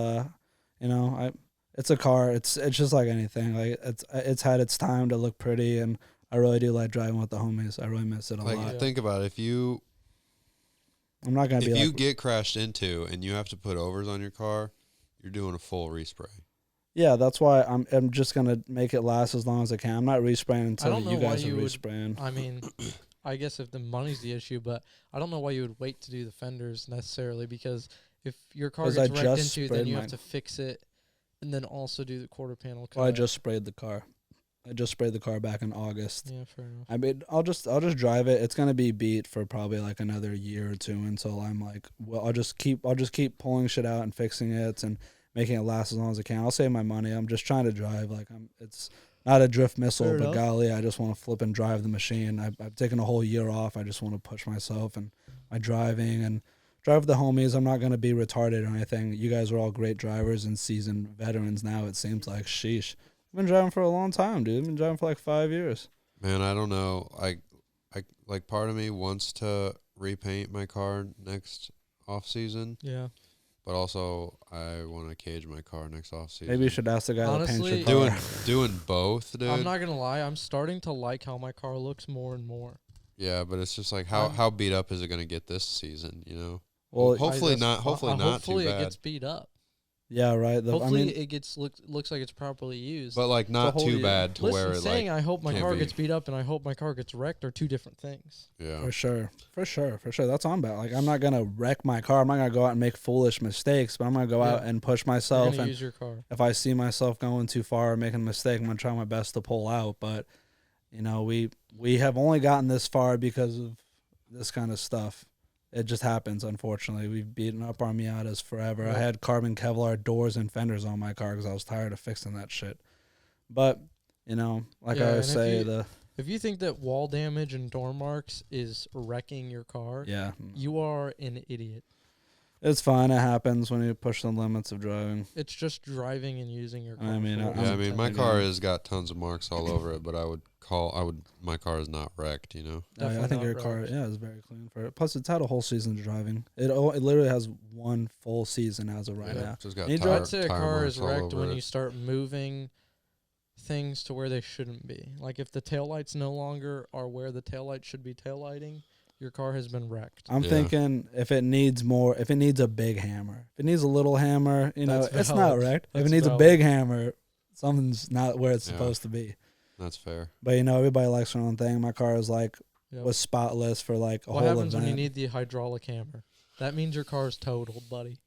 it's a car. It's just like anything. Like it's had its time to look pretty, and I really do like driving with the homies. I really miss it a Like lot. think about it. I'm not gonna be If you like, get crashed into and you have to put overs on your car, you're doing a full respray. yeah. That's why I'm just gonna make it last as long as I can. I'm not respraying until don't know you why guys are you would- respraying. I mean, I guess if the money's the issue, but I don't know why you would wait to do the fenders necessarily, because if your car 'Cause I gets wrecked just into, then sprayed you have mine. to fix it and then also do the quarter panel cut. Well, I just sprayed the car. I just sprayed the car back in August. Yeah, fair enough. I mean, I'll just drive it. It's gonna be beat for probably like another year or two until I'm like, well, I'll just keep pulling shit out and fixing it and making it last as long as I can. I'll save my money. I'm just trying to drive. Like it's not a drift missile, Fair but enough. golly, I just want to flip and drive the machine. I've taken a whole year off. I just want to push myself and my driving and drive with the homies. I'm not gonna be retarded or anything. You guys are all great drivers and seasoned veterans now. It seems like sheesh. I've been driving for a long time, dude. I've been driving for like 5 years. Man, I don't know. I like part of me wants to repaint my car next off season, Yeah. but also I want to cage my car next off season. Maybe you should ask the guy that paints Honestly, your car. doing both, dude. I'm not gonna lie, I'm starting to like how my car looks more and more. Yeah, but it's just like I'm- how beat up is it gonna get this season? You know. Well, hopefully I just- not. Hopefully not hopefully too it bad. gets beat up. yeah, right. Hopefully it gets looks like it's properly used. But like not whole too year. bad to Listen, where it saying like I hope my can't car be. gets beat up and I hope my car gets wrecked are two different things. yeah. For sure. That's on about. Like, I'm not gonna wreck my car. I'm not gonna go out and make foolish mistakes, but I'm gonna go out Yeah. and push You're myself. gonna And use your car. if I see myself going too far or making a mistake, I'm gonna try my best to pull out. But we have only gotten this far because of this kind of stuff. It just happens, unfortunately. We've beaten up our Miatas forever. Yep. I had carbon Kevlar doors and fenders on my car because I was tired of fixing that shit. But, like Yeah, I always and if say, If you think that wall damage and door marks is wrecking your car, yeah, you are an idiot. it's fine. It happens when you push the limits of driving. It's just driving and using your car. I mean, for Yeah, I it. mean, my telling car you. has got tons of marks all over it, but my car is not wrecked, you know? I Definitely think not your car, wrecked. is very clean for it. Plus, it's had a whole season of driving. It literally has one full season as of right Yeah, now. just got You tire, I'd say a tire car marks is all wrecked over when it. you start moving things to where they shouldn't be. Like if the taillights no longer are where the taillights should be taillighting, your car has been wrecked. I'm Yeah. thinking if it needs a big hammer. If it needs a little hammer, That's it's not valid. wrecked. If That's it needs valid. a big hammer, something's not where it's Yeah. supposed to be. That's fair. But everybody likes their own thing. My car is like Yep. was spotless for like a What whole happens event. when you need the hydraulic hammer? That means your car's totaled, buddy.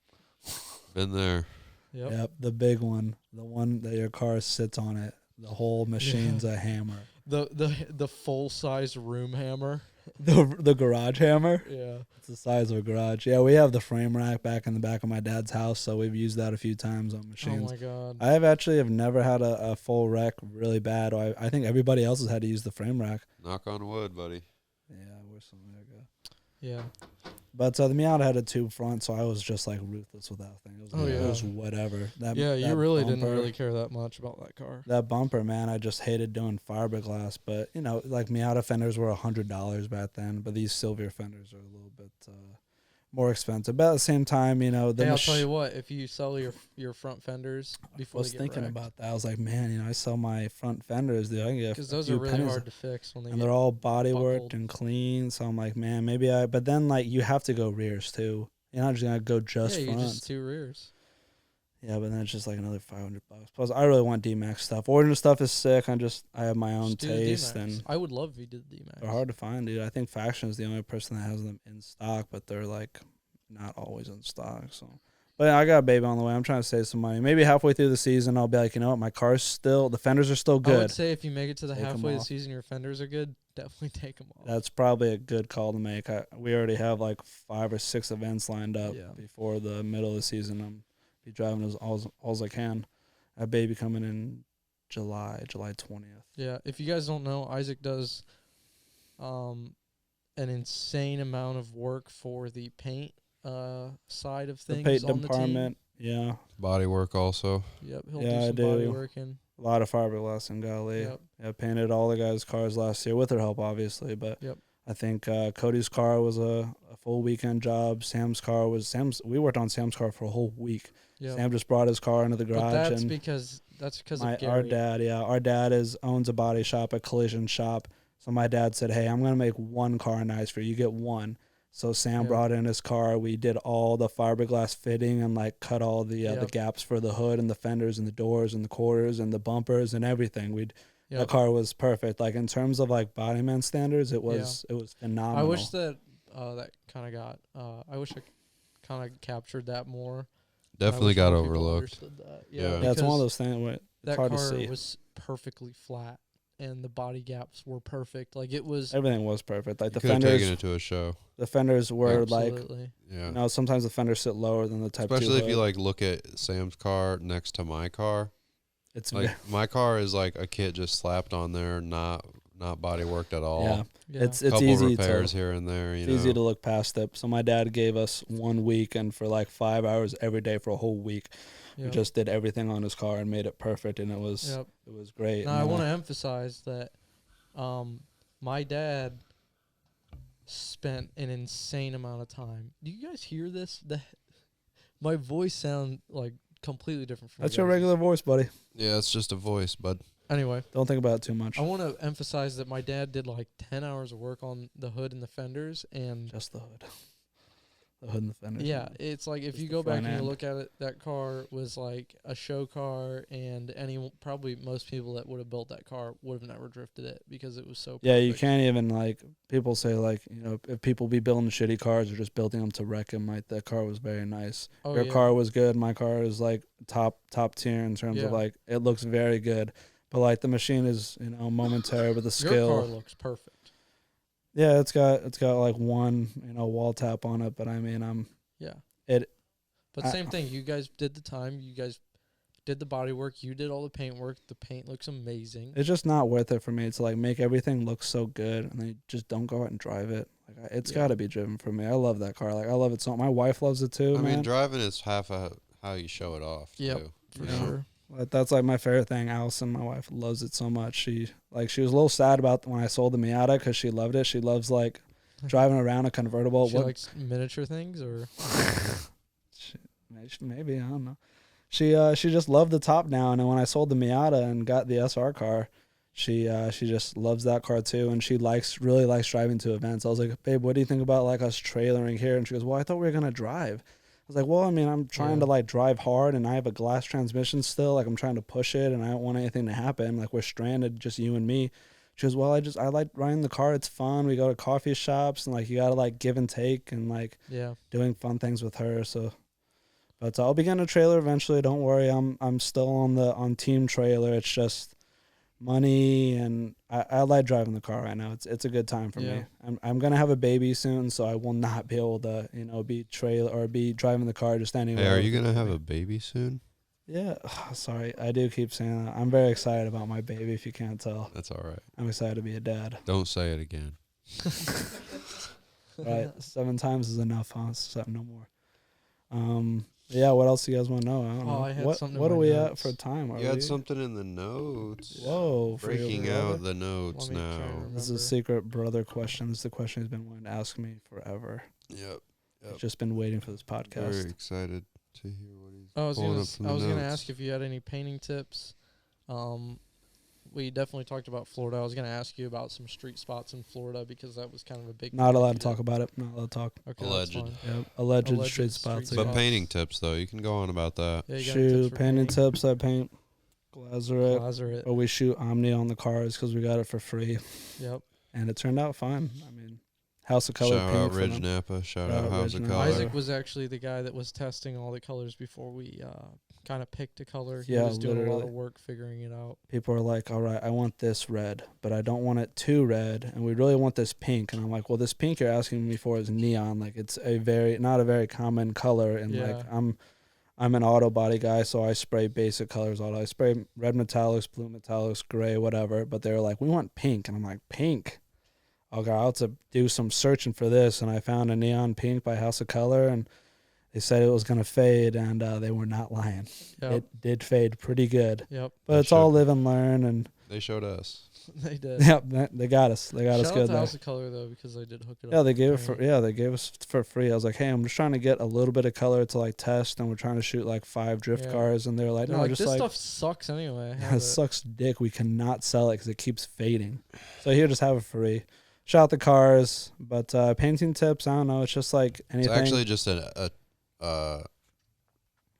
Been there. Yep. Yep, the big one, the one that your car sits on it. The whole machine's a hammer. The full size room hammer. The garage hammer. Yeah. It's the size of a garage. Yeah, we have the frame rack back in the back of my dad's house, so we've used that a few times on Oh machines. my god. I have never had a full wreck really bad. I think everybody else has had to use the frame rack. Knock on wood, buddy. Yeah, we're something like that. Yeah. But the Miata had a tube front, so I was just like ruthless with that thing. It was, Oh, it yeah. was whatever. Yeah, you that really didn't bumper- really care that much about that car. That bumper, man, I just hated doing fiberglass. But like Miata fenders were $100 back then, but these Silver fenders are a little bit more expensive. But at the same time, Hey, I'll tell you what, if you sell your front fenders I before was they get thinking wrecked, about that. I was like, man, I sell my front fenders, dude. I can get because a those few are really pennies, hard to fix when they and get they're all body worked buckled. and clean. So I'm like, man, maybe but then like you have to go rears too. You're not just gonna go just yeah, you front. just two rears. Yeah, but then it's just like another $500. Plus, I really want D-Max stuff. Original stuff is sick. I have my own Just do the taste, D-Max. and I would love if you did the D-Max. they're hard to find, dude. I think Faction is the only person that has them in stock, but they're like not always in stock. So But I got a baby on the way. I'm trying to save some money. Maybe halfway through the season, I'll be like, you know what, the fenders are still I would good. say if you make it to the Take 'em halfway of the off. season, your fenders are good. Definitely take them off. That's probably a good call to make. We already have like 5 or 6 events lined up before the middle of the season. I'm be driving as all I can. I have baby coming in July 20th. Yeah, if you guys don't know, Isaac does an insane amount of work for the paint side of things. The paint on department, the team. yeah. Body work also. Yep, he'll Yeah, do I some do. body work and A lot of fiberglass and golly. Yep. Yeah, painted all the guys' cars last year with their help, obviously. But I think Cody's car was a full weekend job. We worked on Sam's car for a whole week. Yep. Sam just brought his car into the garage. But that's and because of our Gary. dad owns a body shop, a collision shop. So my dad said, "Hey, I'm gonna make one car nice for you. You get one." So Sam brought in his car. We did all the fiberglass fitting and like cut all the gaps for the hood and the fenders and the doors and the quarters and the bumpers and everything. The car was perfect. Like in terms of like bodyman standards, it was phenomenal. I wish that that kind of got. I wish I kind of captured that more. Definitely got overlooked. Yeah, it's one of those things where that hard car to see. was perfectly flat, and the body gaps were perfect. Like it was. Everything was perfect. Like You the could have fenders. taken it to a show. The fenders were Absolutely. Yeah. sometimes the fenders sit lower than the Type 2 Especially if hood. you like look at Sam's car next to my car. It's like my car is like a kit just slapped on there, not body worked at all. Yeah. It's couple easy repairs here and there. It's easy to look past it. So my dad gave us 1 week, and for like 5 hours every day for a whole week, we just did everything on his car and made it perfect, and it was great. Now I want to emphasize that my dad spent an insane amount of time. Do you guys hear this? My voice sound like completely different from That's your regular voice, buddy. Yeah, it's just a voice, bud. Anyway, don't think about it too much. I want to emphasize that my dad did like 10 hours of work on the hood and the fenders, and just the hood. The hood and the fenders. Yeah, it's like if you go back and you look at it, that car was like a show car, and probably most people that would have built that car would have never drifted it because it was so perfect. Yeah, you can't even like, people say like, if people be building shitty cars or just building them to wreck them, like that car was very nice. Your car was good. My car is like top tier in terms of like, it looks very good. But like the machine is, momentary with the skill. Your car looks perfect. Yeah, it's got like one, wall tap on it, but I mean, But same thing. You guys did the time. You guys did the body work. You did all the paint work. The paint looks amazing. It's just not worth it for me to like make everything look so good, and then just don't go out and drive it. Like it's got to be driven for me. I love that car. Like I love it so. My wife loves it too. I mean, driving is half how you show it off. Too. For sure. That's like my favorite thing. Allison, my wife, loves it so much. She was a little sad about when I sold the Miata because she loved it. She loves like driving around a convertible. She likes miniature things, or maybe, I don't know. She just loved the top down, and when I sold the Miata and got the SR car, she just loves that car too, and she really likes driving to events. I was like, babe, what do you think about like us trailering here? And she goes, well, I thought we were gonna drive. I was like, well, I mean, I'm trying to like drive hard, and I have a glass transmission still. Like I'm trying to push it, and I don't want anything to happen. Like we're stranded, just you and me. She goes, well, I like riding the car. It's fun. We go to coffee shops, and like you gotta like give and take, and like doing fun things with her. So, but I'll be getting a trailer eventually. Don't worry. I'm still on team trailer. It's just money, and I like driving the car right now. It's a good time for me. I'm gonna have a baby soon, so I will not be able to be trailer or be driving the car just anywhere. Hey, are you gonna have a baby soon? Yeah. Sorry, I do keep saying that. I'm very excited about my baby. If you can't tell, that's all right. I'm excited to be a dad. Don't say it again. Right, 7 times is enough, huh? 7, no more. Yeah, what else do you guys want to know? I don't know. I had something what in are my we notes. at for time? You had something in the notes. Whoa. Breaking out the notes now. This is a secret brother question. This is the question he's been wanting to ask me forever. Yep. I've just been waiting for this podcast. Very excited to hear what he's I was pulling up from the gonna notes. ask if you had any painting tips. We definitely talked about Florida. I was gonna ask you about some street spots in Florida because that was kind of a big. Not allowed to talk about it. Not allowed to talk. Okay, alleged. that's fine. Yep. Alleged street spots. But painting tips though, you can go on about that. Yeah, you got shoot tips for painting tips. I paint glazer it. Or we shoot Omni on the cars because we got it for free. Yep. And it turned out fine. I mean, House of Color Shout pink out for Ridge them. Napa. Shout Shout out out House Ridge of Napa. Color. Isaac was actually the guy that was testing all the colors before we kind of picked a color. He Yeah, was doing a lot literally. of work figuring it out. People are like, all right, I want this red, but I don't want it too red, and we really want this pink. And I'm like, well, this pink you're asking me for is neon. Like, it's not a very common color. And Yeah. like, I'm an auto body guy, so I spray basic colors auto. I spray red metallics, blue metallics, gray, whatever. But they're like, we want pink, and I'm like, pink. Okay, I'll have to do some searching for this, and I found a neon pink by House of Color, and they said it was going to fade, and they were not lying. Yep. It did fade pretty good. Yep. But They it's all showed- live and learn, and They showed us. They did. yeah, they got us. They got Shout us out good to there. House of Color though, because they did hook it up. Yeah, they gave it with for paint. they gave us for free. I was like, hey, I'm just trying to get a little bit of color to like test, and we're trying to shoot like 5 drift Yeah. cars, and they're like, They're no, like, just this like stuff sucks anyway. yeah, Have it it. sucks dick. We cannot sell it because it keeps fading. So here, just have it free. Shout out the cars, but painting tips, I don't know. It's just like anything. It's actually just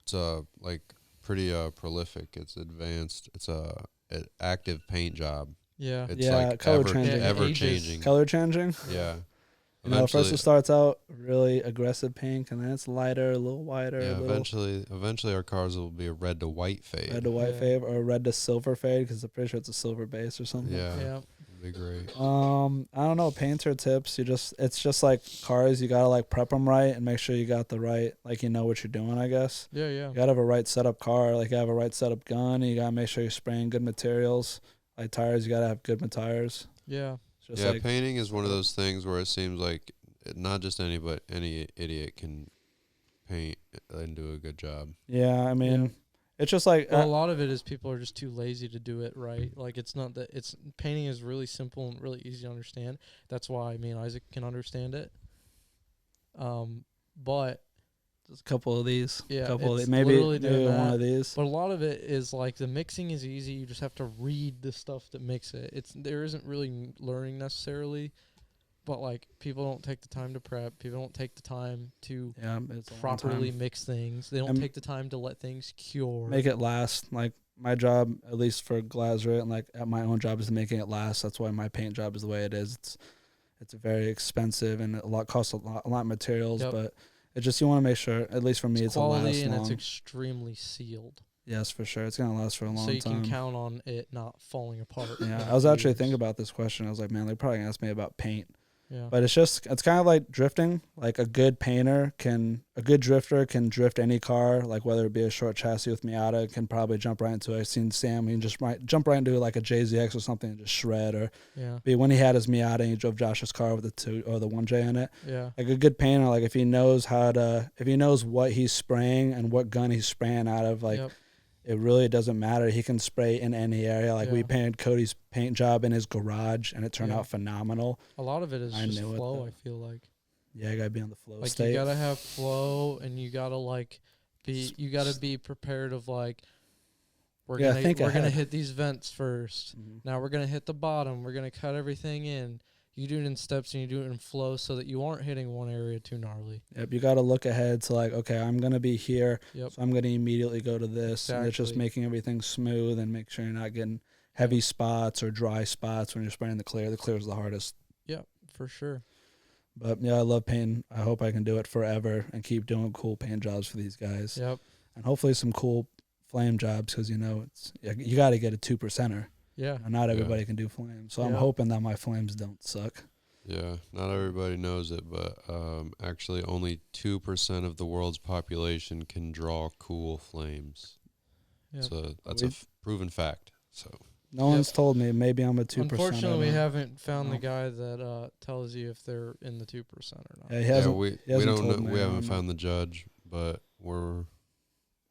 it's like pretty prolific. It's advanced. It's an active paint job. Yeah. It's Yeah, like color ever, changing. ever Ages. changing. color changing. Yeah. You know, first Eventually, it starts out really aggressive pink, and then it's lighter, a little whiter, yeah. a little Eventually, our cars will be a red to white fade. red to white Yeah. fade, or red to silver fade, because I'm pretty sure it's a silver base or something. Yeah. Yeah. Be great. I don't know, painter tips. It's just like cars. You gotta like prep them right and make sure you got the right, like you know what you're doing. I guess Yeah. Yeah. you gotta have a right setup car. Like you have a right setup gun. And you gotta make sure you're spraying good materials. Like tires, you gotta have good tires. Yeah. It's just Yeah, like painting is one of those things where it seems like not just any idiot can paint and do a good job. yeah. I mean, Yeah. it's just like Well, a lot of it is people are just too lazy to do it right. Like it's not that it's painting is really simple and really easy to understand. That's why me and Isaac can understand it. But just a couple of these. Yeah, couple of it's these. Maybe literally doing one that. of these. But a lot of it is like the mixing is easy. You just have to read the stuff that makes it. There isn't really learning necessarily, but like people don't take the time to prep. People don't take the time to Yeah, it's a long properly time. mix things. They don't And take the time to let things cure. Make it last. Like my job, at least for Glazeret, and like at my own job, is making it last. That's why my paint job is the way it is. It's very expensive and costs a lot of materials, Yep. but it just you want to make sure. At least for me, it's a quality last and long. it's extremely sealed, Yes, for sure. It's gonna last for a long so you time. can count on it not falling apart. Yeah, in I was actually years. thinking about this question. I was like, man, they're probably gonna ask me about paint. Yeah. But it's kind of like drifting. Like a good drifter can drift any car, like whether it be a short chassis with Miata, can probably jump right into it. I've seen Sam, he can just jump right into like a JZX or something and just shred. Or Yeah. when he had his Miata and he drove Josh's car with the 2 or the 1J in it. Yeah. Like a good painter, like if he knows what he's spraying and what gun he's spraying out of, like Yep. it really doesn't matter. He can spray in any area. Like we Yeah. painted Cody's paint job in his garage and it turned Yeah. out phenomenal. A lot of it is I just knew it, flow. though. I feel like. Yeah, you gotta be on the flow Like state. you gotta have flow, and you gotta like you gotta be prepared of like we're Yeah, gonna think gonna ahead. hit these vents first. Mhm. Now we're gonna hit the bottom. We're gonna cut everything in. You do it in steps and you do it in flow so that you aren't hitting one area too gnarly. Yep, you got to look ahead to like, okay, I'm gonna be here, Yep. so I'm gonna immediately go to this, and it's just Exactly. making everything smooth and make sure you're not getting heavy spots or dry spots when you're spraying the clear. The clear is the hardest. Yep, for sure. But yeah, I love painting. I hope I can do it forever and keep doing cool paint jobs for these guys, Yep. and hopefully some cool flame jobs because you got to get a 2%er. Yeah. And not Yeah. everybody can do flames, so I'm Yeah. hoping that my flames don't suck. Yeah, not everybody knows it, but actually only 2% of the world's population can draw cool flames. Yep. So that's a proven fact. So No one's told me. Maybe I'm a 2%er. Unfortunately, we now. haven't found the No. guy that tells you if they're in the 2% or not. Yeah, he yeah, hasn't. we hasn't don't told know. me. We I haven't don't know. found the judge, but we're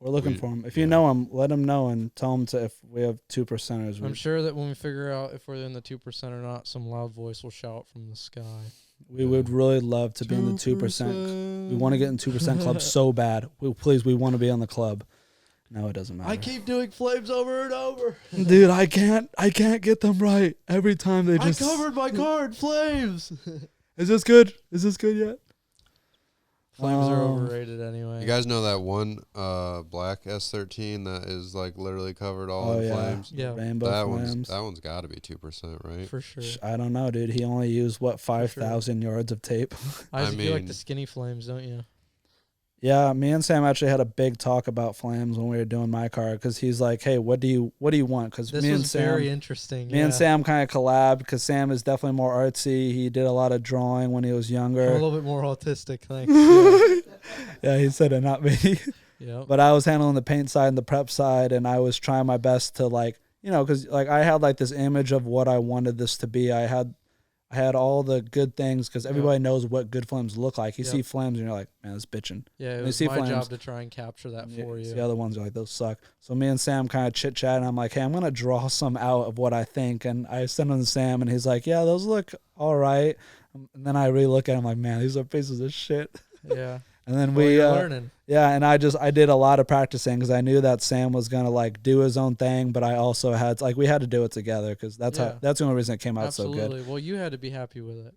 looking we- for him. If you yeah. know him, let him know and tell him to if we have 2%ers. I'm sure that when we figure out if we're in the 2% or not, some loud voice will shout from the sky. We would really love to be in the 2%. We want to get in 2% club so bad. We want to be on the club. No, it doesn't matter. I keep doing flames over and over. Dude, I can't get them right every time. They just. I covered my car in flames. Is this good? Is this good yet? Flames are overrated anyway. You guys know that one black S13 that is like literally covered all in flames? Yeah. Rainbow flames. That one's got to be 2%, right? For sure. I don't know, dude. He only used, 5,000 yards of tape? Isaac, you like the skinny flames, don't you? Yeah, me and Sam actually had a big talk about flames when we were doing my car, because he's like, "Hey, what do you want?" Because this was very interesting. Me and Sam kind of collabed, because Sam is definitely more artsy. He did a lot of drawing when he was younger. I'm a little bit more autistic, thanks. Yeah, he said it, not me. Yeah. But I was handling the paint side and the prep side, and I was trying my best to because I had like this image of what I wanted this to be. I had all the good things, because everybody knows what good flames look like. You see flames and you're like, man, it's bitching. Yeah, it was my job to try and capture that for you. The other ones are like, those suck. So me and Sam kind of chit-chat, and I'm like, hey, I'm going to draw some out of what I think. And I send them to Sam, and he's like, yeah, those look all right. And then I really look at him like, man, these are pieces of shit. Yeah. And then learning. Yeah, and I did a lot of practicing, because I knew that Sam was gonna like do his own thing, but I also had we had to do it together, because that's the only reason it came out so good. Absolutely. Well, you had to be happy with it.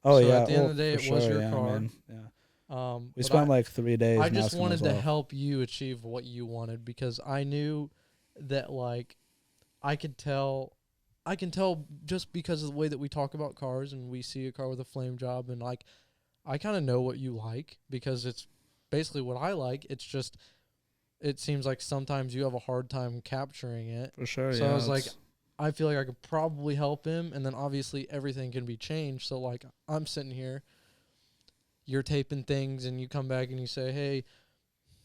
Oh so yeah. At the end of the day, it was your car. Man. Yeah. We spent like 3 days. I just wanted to help you achieve what you wanted, because I knew that like I can tell just because of the way that we talk about cars and we see a car with a flame job, and like I kind of know what you like, because it's basically what I like. It's just, it seems like sometimes you have a hard time capturing it. For sure, so I was like, I feel like I could probably help him, and then obviously everything can be changed. So like I'm sitting here, you're taping things, and you come back and you say, hey,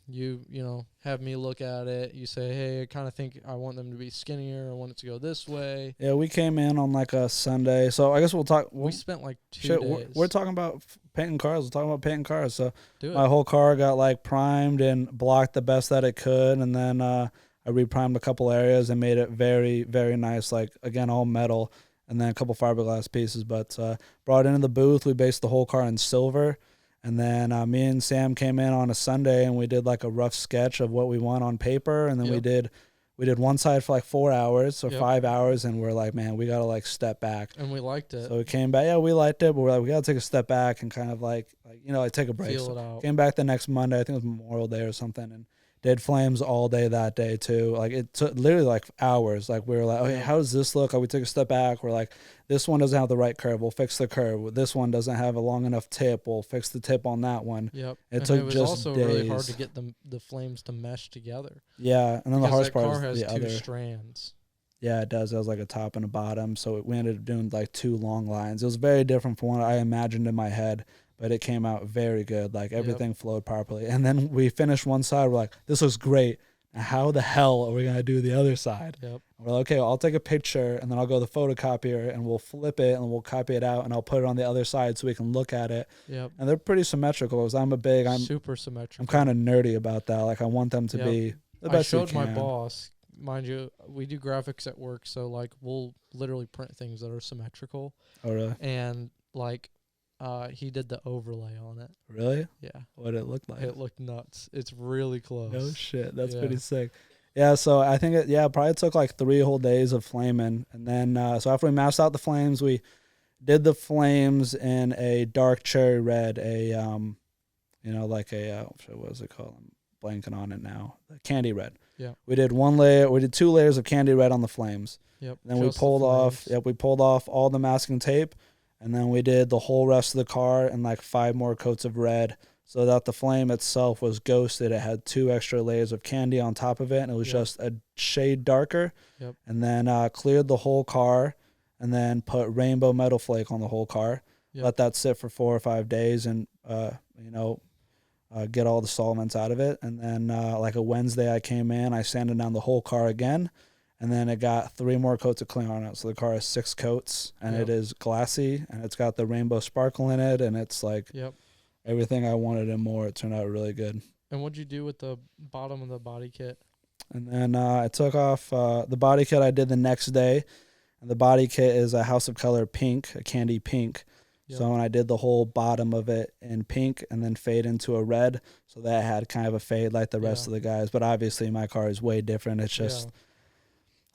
you have me look at it. You say, hey, I kind of think I want them to be skinnier. I want it to go this way. Yeah, we came in on like a Sunday. So I guess we'll talk. We spent like 2 days. We're talking about painting cars. We're talking about painting cars. So Do my whole car got like primed and blocked the best that it could. And then I reprimed a couple areas and made it very, very nice. Like, again, all metal, and then a couple fiberglass pieces. But brought it into the booth. We based the whole car in silver. And then me and Sam came in on a Sunday, and we did like a rough sketch of what we want on paper. And then we did one side for like 4 hours, so 5 hours. And we're like, man, we got to like step back. And we liked it. So we came back. Yeah, we liked it. But we're like, we got to take a step back and kind of like take a break. Feel it out. Came back the next Monday. I think it was Memorial Day or something. And did flames all day that day too. Like it took literally like hours. Like we were like, okay, how does this look? We took a step back. We're like, this one doesn't have the right curve. We'll fix the curve. This one doesn't have a long enough tip. We'll fix the tip on that one. Yep. It took just days. It was also really hard to get the flames to mesh together. Yeah, and then the hardest part is the two other strands. Yeah, it does. It was like a top and a bottom. So we ended up doing like 2 long lines. It was very different from what I imagined in my head, but it came out very good. Like everything flowed properly. And then we finished one side. We're like, this looks great. How the hell are we going to do the other side? Yep. We're like, okay, well, I'll take a picture, and then I'll go to the photocopier, and we'll flip it, and we'll copy it out, and I'll put it on the other side so we can look at it. Yep. And they're pretty symmetrical, because I'm super symmetrical. I'm kind of nerdy about that. Like, I want them to be the best I showed my boss, mind you, we do graphics at work, so, like, we'll literally print things that are symmetrical. Oh, really? And, like, he did the overlay on it. Really? Yeah. What did it look like? It looked nuts. It's really close. No shit. That's pretty sick. Yeah, so I think it probably took like 3 whole days of flaming. And then, so after we masked out the flames, we did the flames in a dark cherry red, like a, what was it called? I'm blanking on it now. The candy red. Yeah. We did 2 layers of candy red on the flames. Yep. And then we pulled off all the masking tape. And then we did the whole rest of the car in like 5 more coats of red, so that the flame itself was ghosted. It had 2 extra layers of candy on top of it, and it was just a shade darker. Yep. And then cleared the whole car, and then put rainbow metal flake on the whole car. Yep. Let that sit for 4 or 5 days, and get all the solvents out of it. And then like a Wednesday, I came in, I sanded down the whole car again. And then it got 3 more coats of clear on it. So the car has 6 coats, and it is glassy, and it's got the rainbow sparkle in it, and it's like everything I wanted and more. It turned out really good. And what'd you do with the bottom of the body kit? And then I took off the body kit I did the next day. And the body kit is a House of Color pink, a candy pink. Yep. So when I did the whole bottom of it in pink and then fade into a red, so that had kind of a fade like the rest of the guys. But obviously my car is way different. It's just...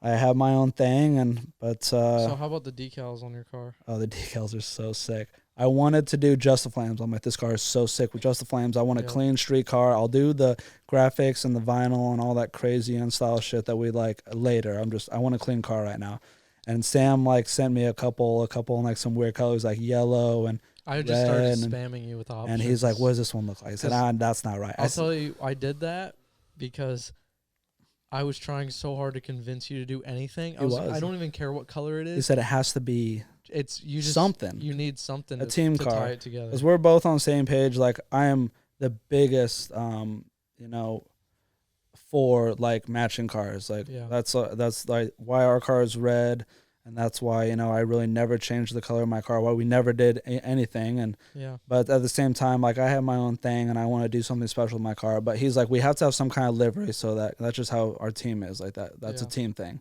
I have my own thing, so how about the decals on your car? Oh, the decals are so sick. I wanted to do just the flames. I'm like, this car is so sick with just the flames. I want a clean street car. I'll do the graphics and the vinyl and all that crazy unstyle shit that we like later. I want a clean car right now. And Sam like sent me a couple like some weird colors like yellow and I just started spamming you with options. And he's like, what does this one look like? I said, that's not right. I'll tell you, I did that because I was trying so hard to convince you to do anything. I don't even care what color it is. He said it has to be something. You need something. A team car. Tie it together. Because we're both on the same page. Like I am the biggest, for like matching cars. Like that's like why our car is red, and that's why I really never changed the color of my car. Why we never did anything. But at the same time, like I have my own thing, and I want to do something special with my car. But he's like, we have to have some kind of livery, so that's just how our team is. Like that's a team thing.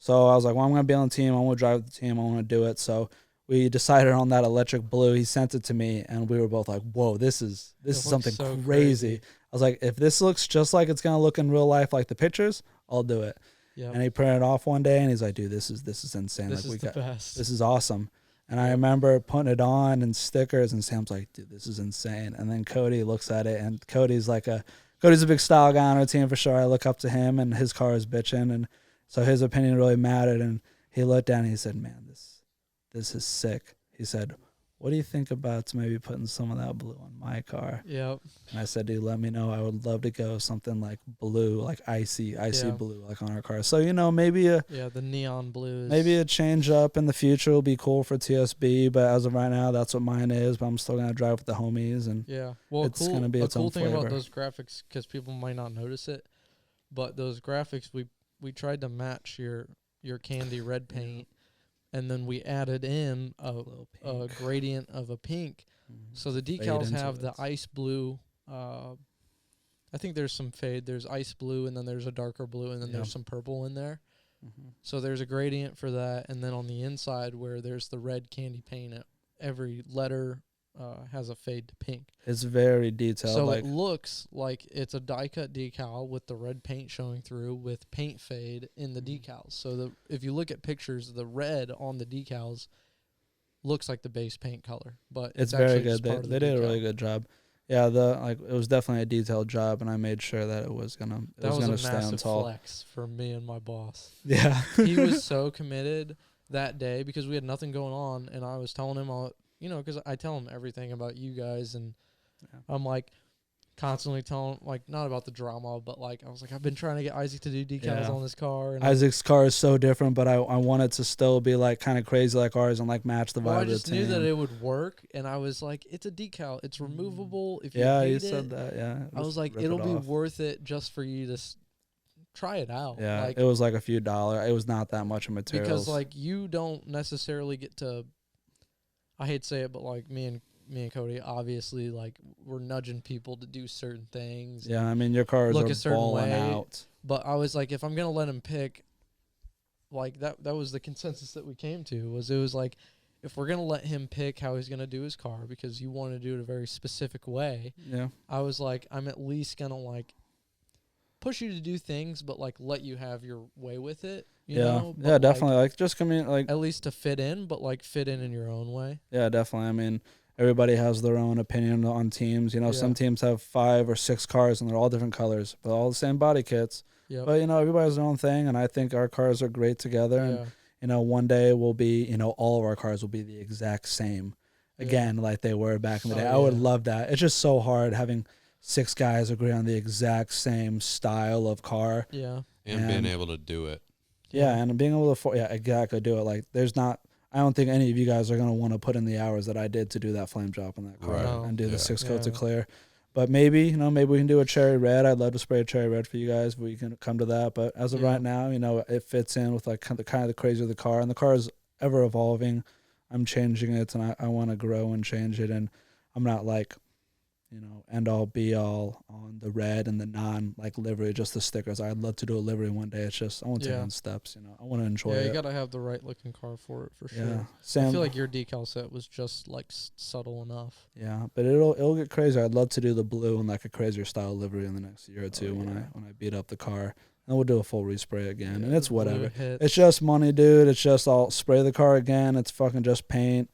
So I was like, well, I'm gonna be on the team. I want to drive the team. I want to do it. So we decided on that electric blue. He sent it to me, and we were both like, whoa, this is something so crazy. I was like, if this looks just like it's gonna look in real life, like the pictures, I'll do it. Yep. And he printed it off one day, and he's like, dude, this is insane. This is the best. This is awesome. And I remember putting it on and stickers, and Sam's like, dude, this is insane. And then Cody looks at it, and Cody's a big style guy on our team for sure. I look up to him, and his car is bitching, and so his opinion really mattered. And he looked down and he said, man, this is sick. He said, what do you think about maybe putting some of that blue on my car? Yep. And I said, dude, let me know. I would love to go something like blue, like icy blue, like on our car. So, maybe the neon blues. Maybe a change up in the future will be cool for TSB, but as of right now, that's what mine is. But I'm still going to drive with the homies. And well, it's going to be its own cool thing flavor. about those graphics, because people might not notice it, but those graphics, we tried to match your candy red paint. And then we added in a gradient of a pink. Mm-hmm. So the decals have the ice blue. I think there's some fade. There's ice blue, and then there's a darker blue, and then there's some purple in there. Mm-hmm. So there's a gradient for that. And then on the inside where there's the red candy paint, every letter has a fade to pink. It's very detailed. So it looks like it's a die-cut decal with the red paint showing through with paint fade in the decals. So if you look at pictures, the red on the decals looks like the base paint color, but it's very good. They did a really good job. Yeah, it was definitely a detailed job, and I made sure that it was gonna stand tall. That was a massive flex for me and my boss. Yeah, he was so committed that day because we had nothing going on, and I was telling him because I tell him everything about you guys, and I'm like constantly telling like not about the drama, but like I was like, I've been trying to get Isaac to do decals on this car. And Isaac's car is so different, but I want it to still be like kind of crazy like ours and like match the vibe I of the just team. knew that it would work, and I was like, it's a decal, it's removable. If you you hate said it, that. Yeah, I was like, it'll be worth it just for you to try it out. Yeah, it was like a few dollars. It was not that much of materials because like you don't necessarily get to. I hate to say it, but like me and Cody, obviously, like we're nudging people to do certain things. Yeah, I mean your cars are balling out. But I was like, if I'm gonna let him pick, like that was the consensus that we came to. It was like, if we're gonna let him pick how he's gonna do his car because you want to do it a very specific way. Yeah. I was like, I'm at least gonna like push you to do things, but like let you have your way with it. You know? Yeah, definitely. Like just come in, like at least to fit in, but like fit in your own way. Yeah, definitely. I mean, everybody has their own opinion on teams. Some teams have 5 or 6 cars and they're all different colors, but all the same body kits. Yep. But everybody has their own thing, and I think our cars are great together. And one day we'll be, all of our cars will be the exact same again, like they were back in the day. I would love that. It's just so hard having 6 guys agree on the exact same style of car. Yeah. And being able to do it. Yeah, and being able to exactly do it. Like I don't think any of you guys are going to want to put in the hours that I did to do that flame job on that car and do the 6 coats of clear. But maybe we can do a cherry red. I'd love to spray a cherry red for you guys. We can come to that. But as of right now, it fits in with like kind of the crazy of the car. And the car is ever evolving. I'm changing it, and I want to grow and change it. And I'm not like, end all be all on the red and the non like livery, just the stickers. I'd love to do a livery one day. It's just I want to take on steps. I want to enjoy it. Yeah, you gotta have the right looking car for it for sure. Yeah, Sam, I feel like your decal set was just like subtle enough. Yeah, but it'll get crazy. I'd love to do the blue and like a crazier style livery in the next year or two when I beat up the car. And we'll do a full respray again, and it's whatever. It's just money, dude. It's just I'll spray the car again. It's fucking just paint.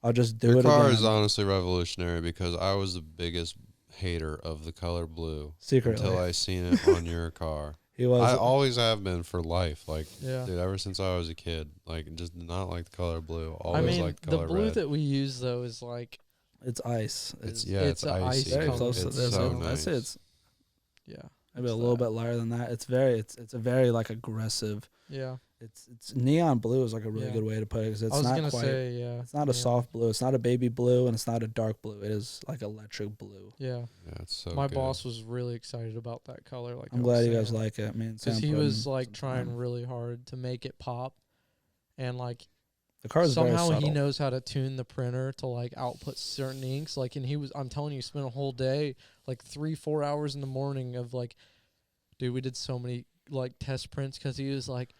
I'll just do Your it car again. is honestly revolutionary because I was the biggest hater of the color blue Secretly. until I seen it on your car. He was. I always have been for life. Like, Yeah. dude, ever since I was a kid, like, just did not like the color blue. I Always mean, liked the color blue red. that we use though is like, It's ice. It's it's a ice icy. very color. close to It's this. so I nice. say it's yeah, maybe it's a little that. bit lighter than that. It's a very like aggressive. Yeah, It's neon blue is like a really Yeah. good way to put it because I it's was not gonna quite. say yeah. It's not a soft blue. It's not a baby blue, and it's not a dark blue. It is like electric blue. Yeah, Yeah, it's so my good. boss was really excited about that color. Like I'm glad you guys like it. Man, because he was like trying really hard to make it pop, and like The car is very somehow subtle. he knows how to tune the printer to like output certain inks. Like, and I'm telling you, spent a whole day, like 3-4 hours in the morning of like, dude, we did so many like test prints because he was like,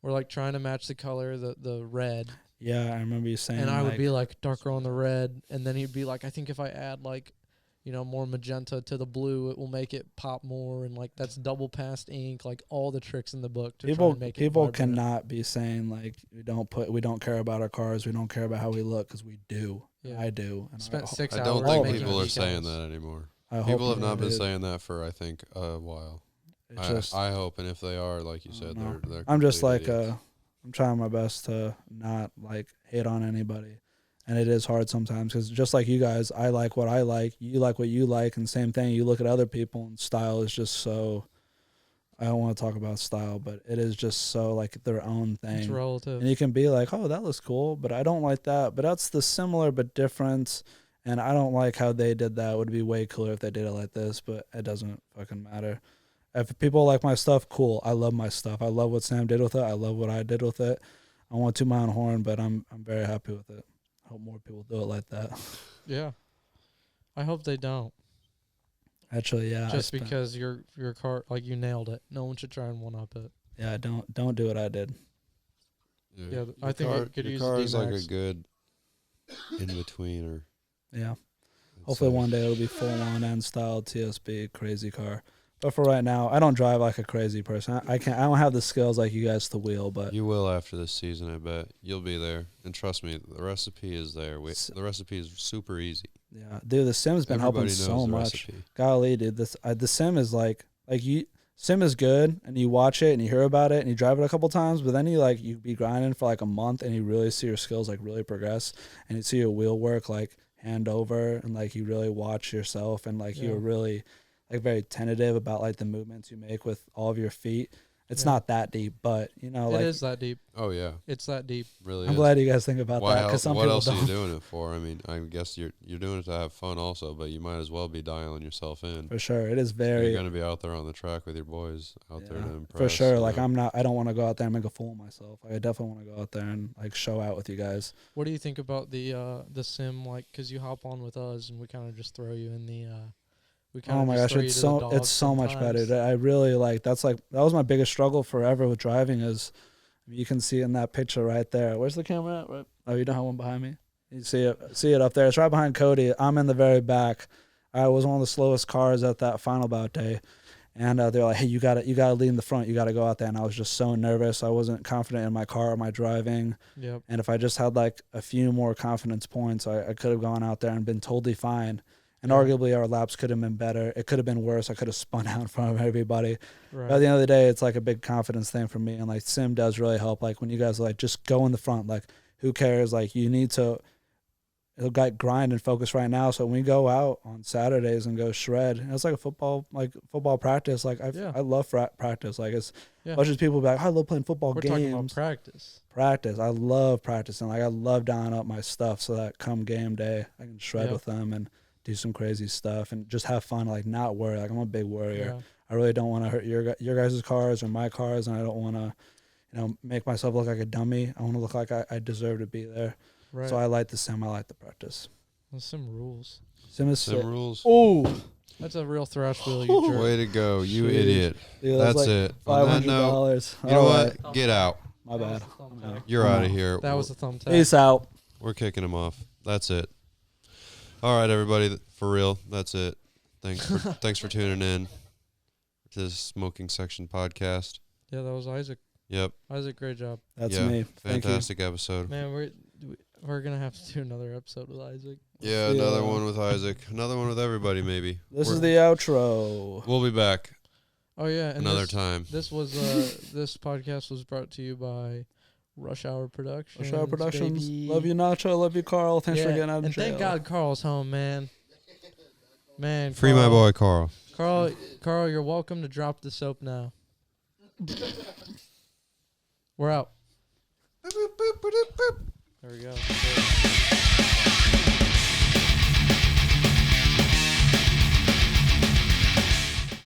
we're like trying to match the color, the red. Yeah, I remember you saying. And I like, would be like darker on the red, and then he'd be like, I think if I add like, more magenta to the blue, it will make it pop more, and like that's double passed ink, like all the tricks in the book to try and make it people vibrant. cannot be saying like we don't care about our cars, we don't care about how we look because we do. Yeah. I do. And Spent 6 I hours. don't think making people are decals. saying that anymore. I hope People have they not been do. saying that for I think a while. It's just, I hope, and if they are, like you I said, don't know. they're. I'm just complete like idiots. I'm trying my best to not like hate on anybody, and it is hard sometimes because just like you guys, I like what I like, you like what you like, and same thing. You look at other people, and style is just so. I don't want to talk about style, but it is just so like their own thing. It's relative. And you can be like, oh, that looks cool, but I don't like that. But that's the similar but different. And I don't like how they did that. It would be way cooler if they did it like this, but it doesn't fucking matter. If people like my stuff, cool. I love my stuff. I love what Sam did with it. I love what I did with it. I want to toot my own horn, but I'm very happy with it. I hope more people do it like that. Yeah. I hope they don't. Actually, yeah. Just because your car, like, you nailed it. No one should try and one up it. Yeah, don't do what I did. Yeah, I think it could use a car is like a D-Max. good in between, or Yeah. Hopefully one day it'll be full on end style TSB crazy car. But for right now, I don't drive like a crazy person. I don't have the skills like you guys to wheel, but You will after this season, I bet. You'll be there, and trust me, the recipe is there. The recipe is super easy. yeah, dude, the Sim's been Everybody helping knows so the much. recipe. Golly, dude, the Sim is like you. Sim is good, and you watch it and you hear about it and you drive it a couple times, but then you be grinding for like a month and you really see your skills like really progress, and you see your wheel work like hand over, and like you really watch yourself, and like you're really like very tentative about like the movements you make with all of your feet. It's not that deep, but It like is that deep. Oh yeah, It's that deep. really. I'm is. glad you guys think about Why that else? because some What people else are you don't. doing it for? I mean, I guess you're doing it to have fun also, but you might as well be dialing yourself in. For sure, it is You're very going to be out there on the track with your boys out there to impress. for sure. you Like know? I don't want to go out there and make a fool of myself. Like I definitely want to go out there and like show out with you guys. What do you think about the sim? Like, because you hop on with us and we kind of just throw you in the. We kind Oh of my just gosh, throw you it's to so the dogs it's so much sometimes. better. I really like that was my biggest struggle forever with driving is you can see it in that picture right there. Where's the camera at? Right? Oh, you don't have one behind me? You see it up there. It's right behind Cody. I'm in the very back. I was one of the slowest cars at that final bout day. And they're like, hey, you gotta lead in the front. You gotta go out there. And I was just so nervous. I wasn't confident in my car or my driving. Yep. And if I just had like a few more confidence points, I could have gone out there and been totally fine. And arguably our laps could have been better. It could have been worse. I could have spun out in front of everybody. Right. But at the end of the day, it's like a big confidence thing for me. And like Sim does really help. Like when you guys like just go in the front, like who cares? Like you need to like grind and focus right now. So when we go out on Saturdays and go shred, and it's like a football practice. Like I love practice. Like as much as people be like, I love playing football We're games. talking about practice. Practice. I love practicing. Like I love dialing up my stuff so that come game day I can shred with them and do some crazy stuff and just have fun, like not worry. Like I'm a big worrier. Yeah. I really don't want to hurt your guys' cars or my cars, and I don't want to, make myself look like a dummy. I want to look like I deserve to be there. Right. So I like the sim. I like the practice. There's some rules. Sim is Some rules. Oh, That's a real thrash wheel, you jerk. Way to go, you Jeez. idiot. dude, That's like it. On that note, $500. you know what? Get out. My bad. You're out of here. That was a thumbtack. Peace out. We're kicking him off. That's it. All right, everybody. For real, that's it. Thanks for tuning in to this Smoking Section podcast. Yeah, that was Isaac. Yep. Isaac, great job. That's Yeah, me. Thank you. Fantastic episode. Man, We're gonna have to do another episode with Isaac. Yeah, another one with Isaac. Another one with everybody, maybe. This is the outro. We'll be back. Oh yeah, and another time. This was this podcast was brought to you by Rush Hour Productions. Rush Hour Productions. Baby. Love you, Nacho. Love you, Carl. Thanks for getting out of jail. And thank God Carl's home, man. Man, Free my boy, Carl. Carl, you're welcome to drop the soap now. We're out. There we go.